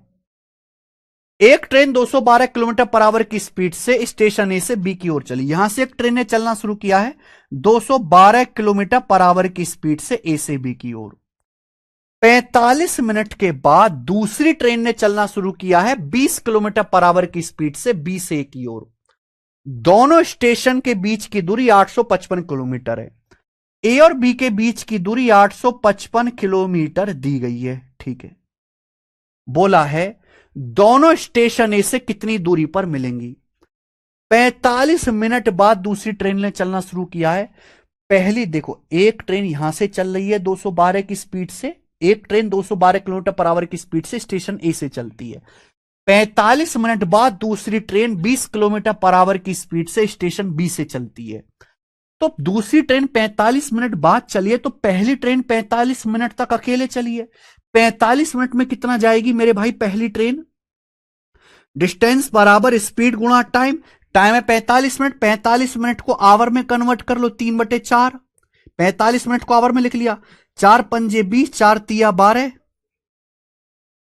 एक ट्रेन 212 किलोमीटर पर आवर की स्पीड से स्टेशन ए से बी की ओर चली। यहां से एक ट्रेन ने चलना शुरू किया है 212 किलोमीटर पर आवर की स्पीड से ए से बी की ओर। 45 मिनट के बाद दूसरी ट्रेन ने चलना शुरू किया है 20 किलोमीटर पर आवर की स्पीड से बी से ए की ओर। दोनों स्टेशन के बीच की दूरी 855 किलोमीटर है। ए और बी के बीच की दूरी 855 किलोमीटर दी गई है, ठीक है। बोला है दोनों स्टेशन ए से कितनी दूरी पर मिलेंगी। 45 मिनट बाद दूसरी ट्रेन ने चलना शुरू किया है। पहली देखो, एक ट्रेन यहां से चल रही है 212 की स्पीड से, एक ट्रेन 212 किलोमीटर पर आवर की स्पीड से स्टेशन ए से चलती है। 45 मिनट बाद दूसरी ट्रेन 20 किलोमीटर पर आवर की स्पीड से स्टेशन बी से चलती है। तो दूसरी ट्रेन 45 मिनट बाद चली है, तो पहली ट्रेन 45 मिनट तक अकेले चली है। 45 मिनट में कितना जाएगी मेरे भाई पहली ट्रेन? डिस्टेंस बराबर स्पीड गुणा टाइम। टाइम है 45 मिनट, 45 मिनट को आवर में कन्वर्ट कर लो, 3/4। 45 मिनट को आवर में लिख लिया, 4 पंजे 20, 4 तिया 12,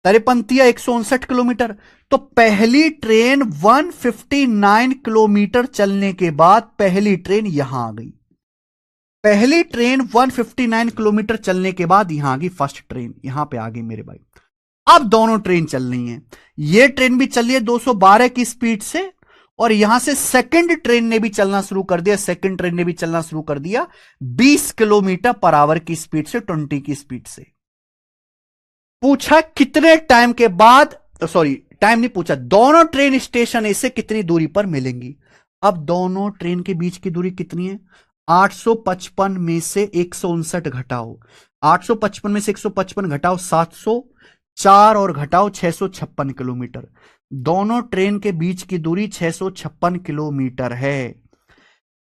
53 तिया 159 किलोमीटर। तो पहली ट्रेन 159 किलोमीटर चलने के बाद पहली ट्रेन यहां आ गई। पहली ट्रेन 159 किलोमीटर चलने के बाद यहां आ गई फर्स्ट ट्रेन, यहां पे आ गई मेरे भाई। अब दोनों ट्रेन चल रही हैं, ये ट्रेन भी चल रही है 212 की स्पीड से, और यहां से सेकंड ट्रेन ने भी चलना शुरू कर दिया, सेकंड ट्रेन ने भी चलना शुरू कर दिया 20 किलोमीटर पर आवर की स्पीड से, 20 की स्पीड से। पूछा कितने टाइम के बाद, सॉरी टाइम नहीं पूछा, दोनों ट्रेन स्टेशन ए से कितनी दूरी पर मिलेंगी। अब दोनों ट्रेन के बीच की दूरी कितनी है? 855 में से 159 घटाओ, 855 में से 155 घटाओ 704 और घटाओ 656 किलोमीटर। दोनों ट्रेन के बीच की दूरी 656 किलोमीटर है।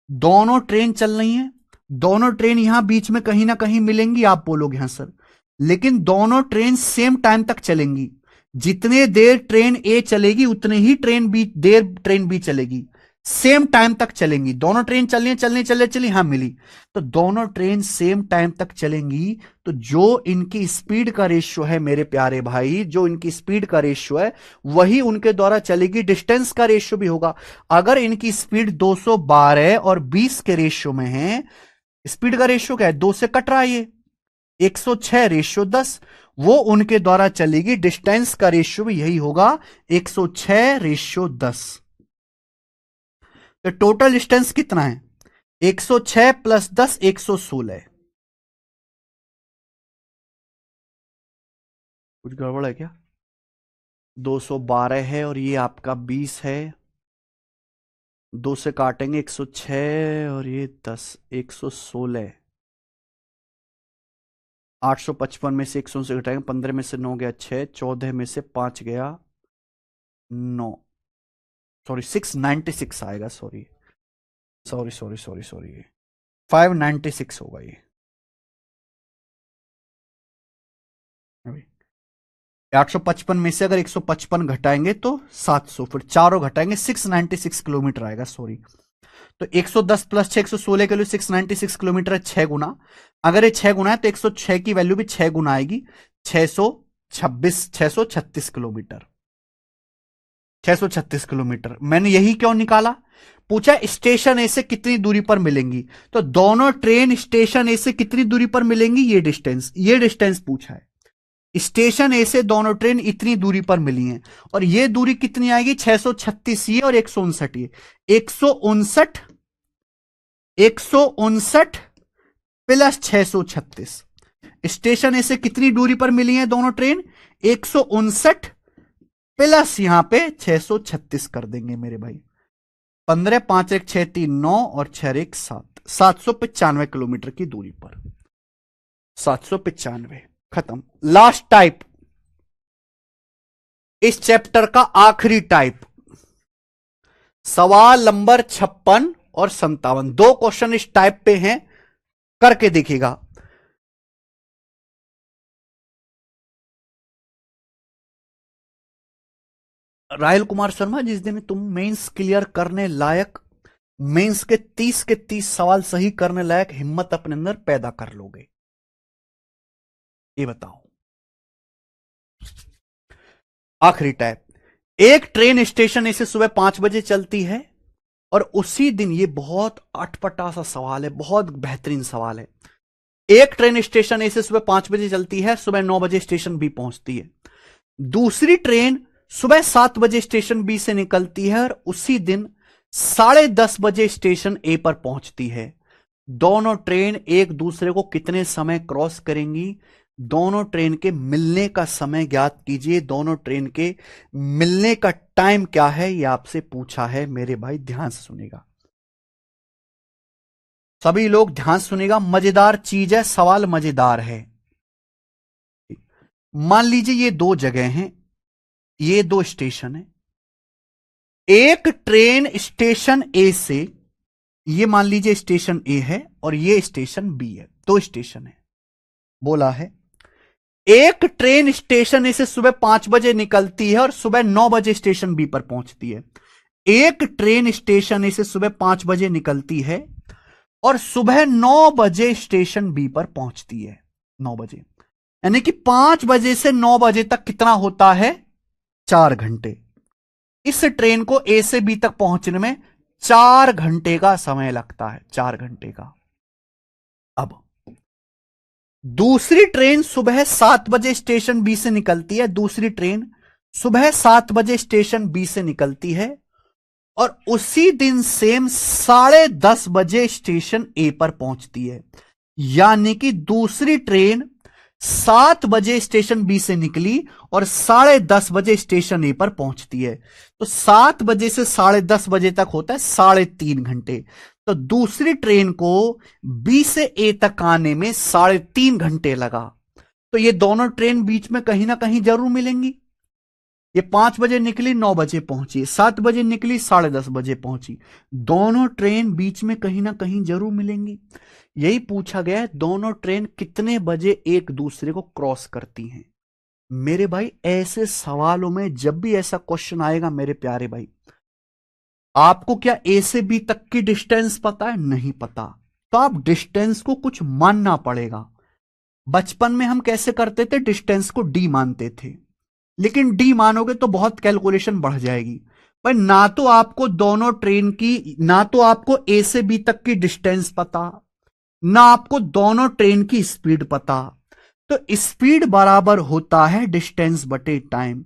दोनों ट्रेन चल रही हैं, दोनों ट्रेन यहां बीच में कहीं ना कहीं मिलेंगी, आप बोलोगे हां सर, लेकिन दोनों ट्रेन सेम टाइम तक चलेंगी। जितने देर ट्रेन ए चलेगी उतने ही देर ट्रेन बी चलेगी। सेम टाइम तक चलेंगी, दोनों ट्रेन चली, हाँ मिली, तो दोनों ट्रेन सेम टाइम तक चलेंगी, तो जो इनकी स्पीड का रेशियो है मेरे प्यारे भाई, जो इनकी स्पीड का रेशियो है वही उनके द्वारा चलेगी, डिस्टेंस का रेशियो भी होगा। अगर इनकी स्पीड 212 और 20 के रेशियो में है, स्पीड का रेशियो क्या है, 2 से कट रहा है ये, 106 रेशियो 10, वो उनके द्वारा चलेगी, डिस्टेंस का रेशियो भी यही होगा, 106 रेशियो 10। तो टोटल डिस्टेंस कितना है, 106 प्लस 10, 116। कुछ गड़बड़ है क्या, 212 है और ये आपका 20 है, 2 से काटेंगे 106 और ये 10, 116। 855 में से 100 से घटाएंगे, 15 में से 9 गया 6, 14 में से 5 गया 9, सॉरी 696 आएगा, sorry sorry sorry sorry sorry 596 होगा ये। अभी 855 में से अगर 155 घटाएंगे तो 700, फिर चारों घटाएंगे 696 किलोमीटर आएगा, सॉरी। तो 110 प्लस 6, 116 के लिए 696 किलोमीटर है, 6 गुना। अगर ये 6 गुना है तो 106 की वैल्यू भी 6 गुना आएगी, 636 किलोमीटर, 636 किलोमीटर। मैंने यही क्यों निकाला, पूछा स्टेशन ए से कितनी दूरी पर मिलेंगी, तो दोनों ट्रेन स्टेशन ए से कितनी दूरी पर मिलेंगी, ये डिस्टेंस पूछा है। स्टेशन ए से दोनों ट्रेन इतनी दूरी पर मिली हैं, और ये दूरी कितनी आएगी, 636 ये और 159 ये, 159, 159 प्लस 636। स्टेशन ए से कितनी दूरी पर मिली है दोनों ट्रेन, 159 प्लस यहां पे 636 कर देंगे मेरे भाई, 15, 5 1 6 3 9 और 6 1 7, 795 किलोमीटर की दूरी पर, 795। खत्म। लास्ट टाइप, इस चैप्टर का आखिरी टाइप, सवाल नंबर 56 और 57, 2 क्वेश्चन इस टाइप पे हैं, करके देखिएगा। राहुल कुमार शर्मा, जिस दिन तुम मेंस क्लियर करने लायक, मेंस के 30 सवाल सही करने लायक हिम्मत अपने अंदर पैदा कर लोगे, ये बताओ। आखिरी टाइप, एक ट्रेन स्टेशन ऐसे सुबह 5 बजे चलती है, और उसी दिन, ये बहुत अटपटा सा सवाल है, बहुत बेहतरीन सवाल है। एक ट्रेन स्टेशन ऐसे सुबह 5 बजे चलती है, सुबह 9 बजे स्टेशन बी पहुंचती है। दूसरी ट्रेन सुबह 7 बजे स्टेशन बी से निकलती है, और उसी दिन 10:30 बजे स्टेशन ए पर पहुंचती है। दोनों ट्रेन एक दूसरे को कितने समय क्रॉस करेंगी, दोनों ट्रेन के मिलने का समय ज्ञात कीजिए, दोनों ट्रेन के मिलने का टाइम क्या है, यह आपसे पूछा है मेरे भाई, ध्यान से सुनेगा सभी लोग, ध्यान सुनेगा, मजेदार चीज है, सवाल मजेदार है। मान लीजिए ये 2 जगह हैं, ये 2 स्टेशन है, एक ट्रेन स्टेशन ए से, ये मान लीजिए स्टेशन ए है और ये स्टेशन बी है, 2 स्टेशन है, बोला है एक ट्रेन स्टेशन ए से सुबह 5 बजे निकलती है और सुबह 9 बजे स्टेशन बी पर पहुंचती है। एक ट्रेन स्टेशन ए से सुबह 5 बजे निकलती है और सुबह 9 बजे स्टेशन बी पर पहुंचती है, 9 बजे, यानी कि 5 बजे से 9 बजे तक कितना होता है, 4 घंटे। इस ट्रेन को ए से बी तक पहुंचने में 4 घंटे का समय लगता है, 4 घंटे का। अब दूसरी ट्रेन सुबह 7 बजे स्टेशन बी से निकलती है, दूसरी ट्रेन सुबह 7 बजे स्टेशन बी से निकलती है, और उसी दिन सेम 10:30 बजे स्टेशन ए पर पहुंचती है। यानी कि दूसरी ट्रेन 7 बजे स्टेशन बी से निकली और 10:30 बजे स्टेशन ए पर पहुंचती है, तो 7 बजे से 10:30 बजे तक होता है 3.5 घंटे। तो दूसरी ट्रेन को बी से ए तक आने में 3.5 घंटे लगा, तो ये दोनों ट्रेन बीच में कहीं ना कहीं जरूर मिलेंगी। ये 5 बजे निकली, 9 बजे पहुंची, 7 बजे निकली, 10:30 बजे पहुंची, दोनों ट्रेन बीच में कहीं ना कहीं जरूर मिलेंगी। यही पूछा गया है, दोनों ट्रेन कितने बजे एक दूसरे को क्रॉस करती हैं। मेरे भाई ऐसे सवालों में जब भी ऐसा क्वेश्चन आएगा मेरे प्यारे भाई, आपको क्या ए से बी तक की डिस्टेंस पता है? नहीं पता। तो आप डिस्टेंस को कुछ मानना पड़ेगा। बचपन में हम कैसे करते थे? डिस्टेंस को डी मानते थे, लेकिन डी मानोगे तो बहुत कैलकुलेशन बढ़ जाएगी भाई। ना तो आपको दोनों ट्रेन की, ना तो आपको ए से बी तक की डिस्टेंस पता, ना आपको दोनों ट्रेन की स्पीड पता। तो स्पीड बराबर होता है डिस्टेंस बटे टाइम।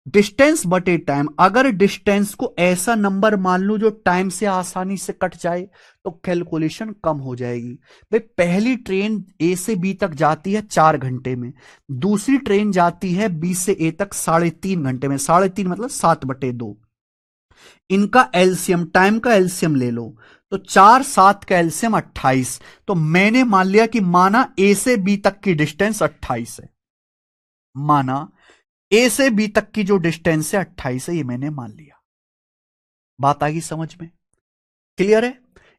डिस्टेंस बटे टाइम, अगर डिस्टेंस को ऐसा नंबर मान लो जो टाइम से आसानी से कट जाए तो कैलकुलेशन कम हो जाएगी। भाई पहली ट्रेन ए से बी तक जाती है 4 घंटे में, दूसरी ट्रेन जाती है बी से ए तक 3.5 घंटे में। 3.5 मतलब 7/2। इनका एलसीएम, टाइम का एलसीएम ले लो तो 4 7 का एलसीएम 28। तो मैंने मान लिया कि माना ए से बी तक की डिस्टेंस 28 है, माना ए से बी तक की जो डिस्टेंस है 28 है, ये मैंने मान लिया। बात आ गई समझ में? क्लियर है?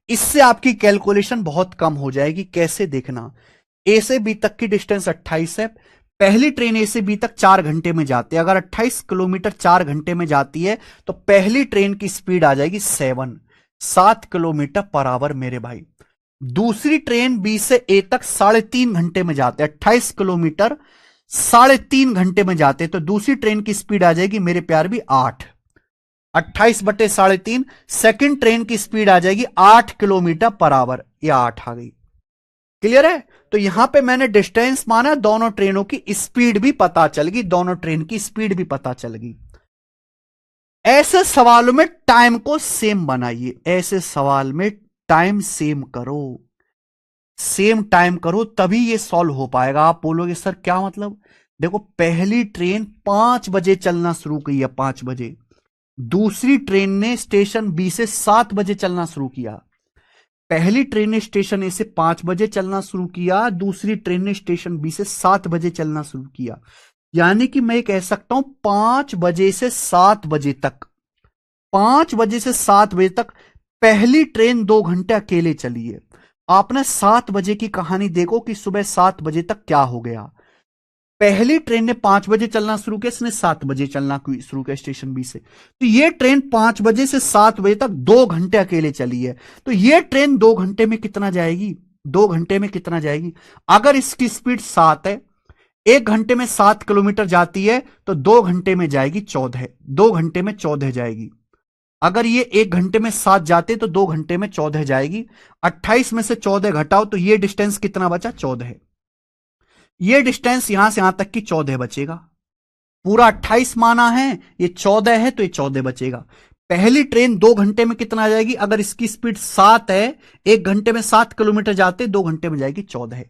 इससे आपकी कैलकुलेशन बहुत कम हो जाएगी। कैसे देखना, ए से बी तक की डिस्टेंस 28 है, पहली ट्रेन ए से बी तक 4 घंटे में जाती है। अगर 28 किलोमीटर 4 घंटे में जाती है तो पहली ट्रेन की स्पीड आ जाएगी 7 किलोमीटर पर आवर मेरे भाई। दूसरी ट्रेन बी से ए तक 3.5 घंटे में जाते हैं, 28 किलोमीटर 3.5 घंटे में जाते, तो दूसरी ट्रेन की स्पीड आ जाएगी मेरे प्यार भी 8। 28/3.5, सेकंड ट्रेन की स्पीड आ जाएगी 8 किलोमीटर पर आवर। या 8 आ गई। क्लियर है? तो यहां पे मैंने डिस्टेंस माना, दोनों ट्रेनों की स्पीड भी पता चल गई, दोनों ट्रेन की स्पीड भी पता चल गई। ऐसे सवालों में टाइम को सेम बनाइए, ऐसे सवाल में टाइम सेम करो, सेम टाइम करो, तभी ये सॉल्व हो पाएगा। आप बोलोगे सर क्या मतलब? देखो पहली ट्रेन 5 बजे चलना शुरू की है, 5 बजे। दूसरी ट्रेन ने स्टेशन बी से 7 बजे चलना शुरू किया। पहली ट्रेन ने स्टेशन ए से 5 बजे चलना शुरू किया, दूसरी ट्रेन ने स्टेशन बी से 7 बजे चलना शुरू किया। यानी कि मैं कह सकता हूं 5 बजे से 7 बजे तक, 5 बजे से 7 बजे तक पहली ट्रेन 2 घंटे अकेले चली है। आपने 7 बजे की कहानी देखो कि सुबह 7 बजे तक क्या हो गया। पहली ट्रेन ने 5 बजे चलना शुरू किया, इसने 7 बजे चलना शुरू किया स्टेशन बी से। तो ये ट्रेन 5 बजे से 7 बजे तक 2 घंटे अकेले चली है। तो ये ट्रेन 2 घंटे में कितना जाएगी? 2 घंटे में कितना जाएगी? अगर इसकी स्पीड 7 है, 1 घंटे में 7 किलोमीटर जाती है, तो 2 घंटे में जाएगी 14, 2 घंटे में 14 जाएगी। अगर ये 1 घंटे में 7 जाते तो 2 घंटे में 14 जाएगी। 28 में से 14 घटाओ तो ये डिस्टेंस कितना बचा? 14। ये डिस्टेंस यहां से यहां तक की 14 बचेगा। पूरा 28 माना है, ये 14 है तो ये 14 बचेगा। पहली ट्रेन 2 घंटे में कितना जाएगी? अगर इसकी स्पीड 7 है, 1 घंटे में 7 किलोमीटर जाते, 2 घंटे में जाएगी 14।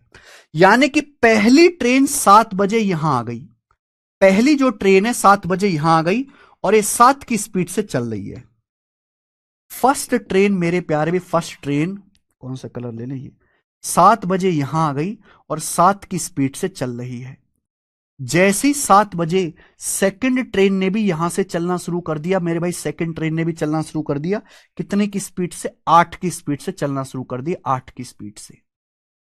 यानी कि पहली ट्रेन 7 बजे यहां आ गई, पहली जो ट्रेन है 7 बजे यहां आ गई और ये 7 की स्पीड से चल रही है। फर्स्ट ट्रेन मेरे प्यारे भी, फर्स्ट ट्रेन कौन सा कलर ले लें, 7 बजे यहां आ गई और 7 की स्पीड से चल रही है। जैसे ही 7 बजे सेकंड ट्रेन ने भी यहां से चलना शुरू कर दिया मेरे भाई, सेकंड ट्रेन ने भी चलना शुरू कर दिया। कितने की स्पीड से? 8 की स्पीड से चलना शुरू कर दिया, 8 की स्पीड से।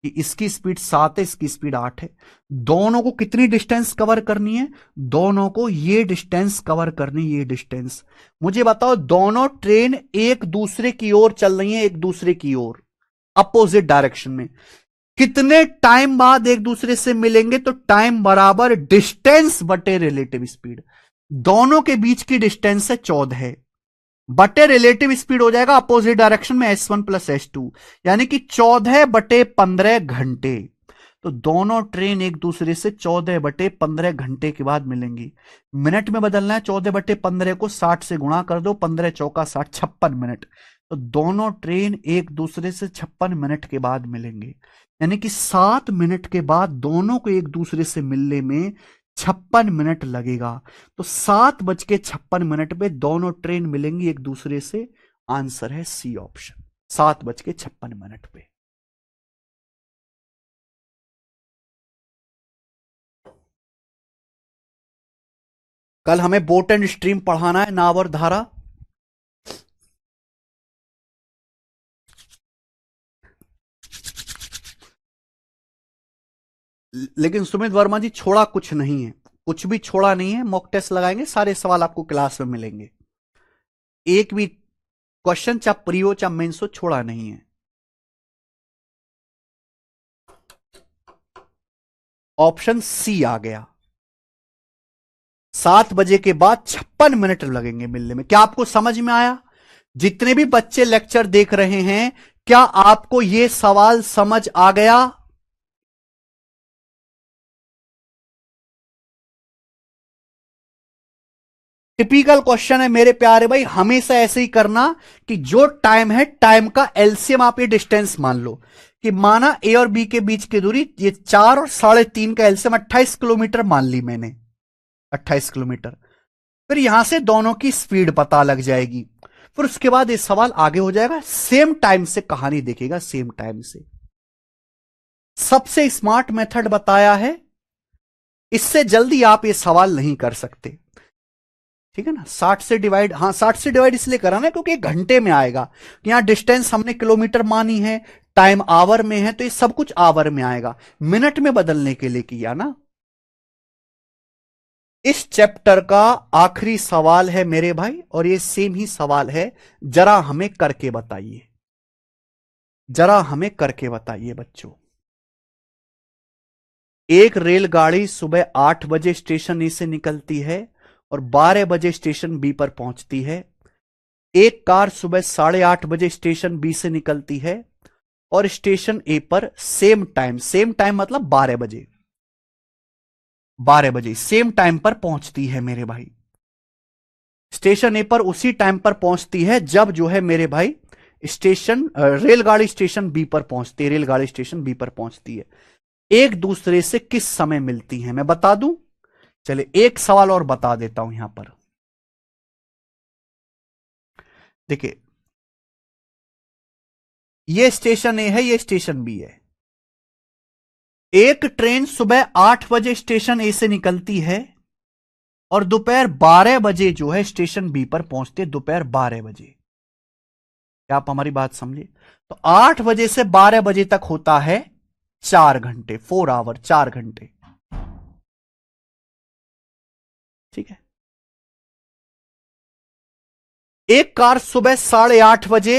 इसकी स्पीड 7 है, इसकी स्पीड 8 है। दोनों को कितनी डिस्टेंस कवर करनी है? दोनों को ये डिस्टेंस कवर करनी, ये डिस्टेंस। मुझे बताओ, दोनों ट्रेन एक दूसरे की ओर चल रही हैं, एक दूसरे की ओर अपोजिट डायरेक्शन में। कितने टाइम बाद एक दूसरे से मिलेंगे? तो टाइम बराबर डिस्टेंस बटे रिलेटिव स्पीड। दोनों के बीच की डिस्टेंस है 14 बटे रिलेटिव स्पीड हो जाएगा अपोजिट डायरेक्शन में S1 प्लस S2, यानी कि 14/15 घंटे। तो दोनों ट्रेन एक दूसरे से 14/15 घंटे के बाद मिलेंगी। मिनट में बदलना है, 14/15 को 60 से गुणा कर दो, 15 चौका 60, 56 मिनट। तो दोनों ट्रेन एक दूसरे से 56 मिनट के बाद मिलेंगे। यानी कि 7 मिनट के बाद दोनों को एक दूसरे से मिलने में 56 मिनट लगेगा। तो 7:56 पे दोनों ट्रेन मिलेंगी एक दूसरे से। आंसर है सी ऑप्शन, 7:56 पे। कल हमें बोट एंड स्ट्रीम पढ़ाना है, नाव और धारा। लेकिन सुमित वर्मा जी छोड़ा कुछ नहीं है, कुछ भी छोड़ा नहीं है। मॉक टेस्ट लगाएंगे, सारे सवाल आपको क्लास में मिलेंगे। एक भी क्वेश्चन चाहे प्री हो चाहे मेंस हो छोड़ा नहीं है। ऑप्शन सी आ गया। 7 बजे के बाद 56 मिनट लगेंगे मिलने में। क्या आपको समझ में आया? जितने भी बच्चे लेक्चर देख रहे हैं, क्या आपको यह सवाल समझ आ गया? टिपिकल क्वेश्चन है मेरे प्यारे भाई, हमेशा ऐसे ही करना कि जो टाइम है टाइम का एलसीएम आप ये डिस्टेंस मान लो कि माना ए और बी के बीच की दूरी ये 4 और 3.5 का एलसीएम 28 किलोमीटर मान ली मैंने, 28 किलोमीटर। फिर यहां से दोनों की स्पीड पता लग जाएगी। फिर उसके बाद ये सवाल आगे हो जाएगा, सेम टाइम से कहानी देखेगा, सेम टाइम से। सबसे स्मार्ट मेथड बताया है, इससे जल्दी आप ये सवाल नहीं कर सकते। ठीक है ना? 60 से डिवाइड, हाँ 60 से डिवाइड इसलिए करा ना क्योंकि घंटे में आएगा। यहां डिस्टेंस हमने किलोमीटर मानी है, टाइम आवर में है, तो ये सब कुछ आवर में आएगा। मिनट में बदलने के लिए किया ना। इस चैप्टर का आखिरी सवाल है मेरे भाई, और ये सेम ही सवाल है। जरा हमें करके बताइए, जरा हमें करके बताइए बच्चों। एक रेलगाड़ी सुबह 8 बजे स्टेशन ए से निकलती है और 12 बजे स्टेशन बी पर पहुंचती है। एक कार सुबह 8:30 बजे स्टेशन बी से निकलती है और स्टेशन ए पर सेम टाइम मतलब 12 बजे, 12 बजे सेम टाइम पर पहुंचती है मेरे भाई। स्टेशन ए पर उसी टाइम पर पहुंचती है जब जो है मेरे भाई रेलगाड़ी स्टेशन बी पर पहुंचती है, रेलगाड़ी स्टेशन बी पर पहुंचती है। एक दूसरे से किस समय मिलती हैं मैं बता दूं? चले एक सवाल और बता देता हूं यहां पर। देखिए, ये स्टेशन ए है, ये स्टेशन बी है। एक ट्रेन सुबह 8 बजे स्टेशन ए से निकलती है और दोपहर 12 बजे जो है स्टेशन बी पर पहुंचते, दोपहर 12 बजे। क्या आप हमारी बात समझे? तो 8 बजे से 12 बजे तक होता है 4 घंटे, 4 आवर, 4 घंटे। ठीक है। एक कार सुबह 8:30 बजे,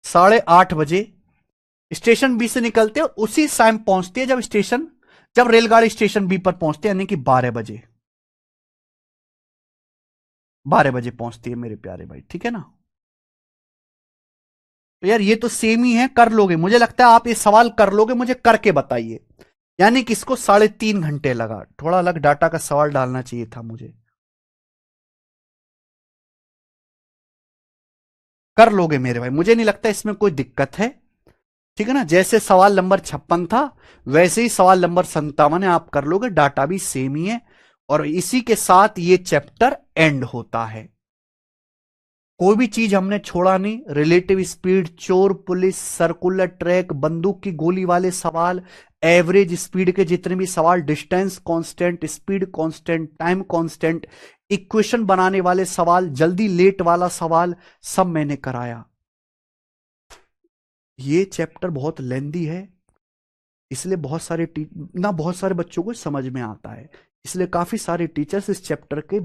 8:30 बजे स्टेशन बी से निकलते हैं, उसी टाइम पहुंचती है जब रेलगाड़ी स्टेशन बी पर पहुंचती है, यानी कि 12 बजे, 12 बजे पहुंचती है मेरे प्यारे भाई। ठीक है ना? तो यार ये तो सेम ही है, कर लोगे, मुझे लगता है आप ये सवाल कर लोगे। मुझे करके बताइए। यानी कि इसको 3.5 घंटे लगा। थोड़ा अलग डाटा का सवाल डालना चाहिए था मुझे। कर लोगे मेरे भाई, मुझे नहीं लगता इसमें कोई दिक्कत है। ठीक है ना? जैसे सवाल नंबर 56 था वैसे ही सवाल नंबर 57 है, आप कर लोगे, डाटा भी सेम ही है। और इसी के साथ ये चैप्टर एंड होता है। कोई भी चीज हमने छोड़ा नहीं। रिलेटिव स्पीड, चोर पुलिस, सर्कुलर ट्रैक, बंदूक की गोली वाले सवाल, एवरेज स्पीड के जितने भी सवाल, distance constant, speed constant, time constant, equation बनाने वाले सवाल, जल्दी लेट वाला सवाल, सब मैंने कराया। ये चैप्टर बहुत लेंदी है, इसलिए बहुत सारे बच्चों को समझ में आता है, इसलिए काफी सारे टीचर्स इस चैप्टर के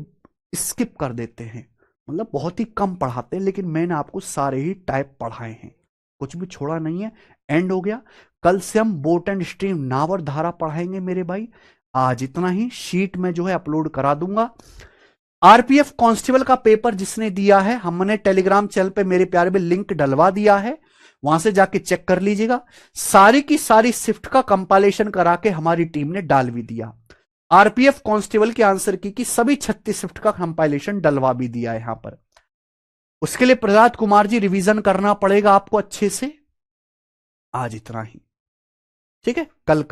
स्किप कर देते हैं। मतलब बहुत ही कम पढ़ाते हैं, लेकिन मैंने आपको सारे ही टाइप पढ़ाए हैं, कुछ भी छोड़ा नहीं है। एंड हो गया। कल से हम बोट एंड स्ट्रीम, नाव और धारा पढ़ाएंगे मेरे भाई। आज इतना ही। शीट में जो है अपलोड करा दूंगा। आरपीएफ कांस्टेबल का पेपर जिसने दिया है, हमने टेलीग्राम चैनल पे मेरे प्यारे में लिंक डलवा दिया है, वहां से जाके चेक कर लीजिएगा। सारी की सारी शिफ्ट का कंपाइलेशन करा के हमारी टीम ने डाल भी दिया। आरपीएफ कांस्टेबल के आंसर की सभी 36 शिफ्ट का कंपाइलेशन डलवा भी दिया है यहां पर। उसके लिए प्रहलाद कुमार जी रिवीजन करना पड़ेगा आपको अच्छे से। आज इतना ही। ठीक है, कल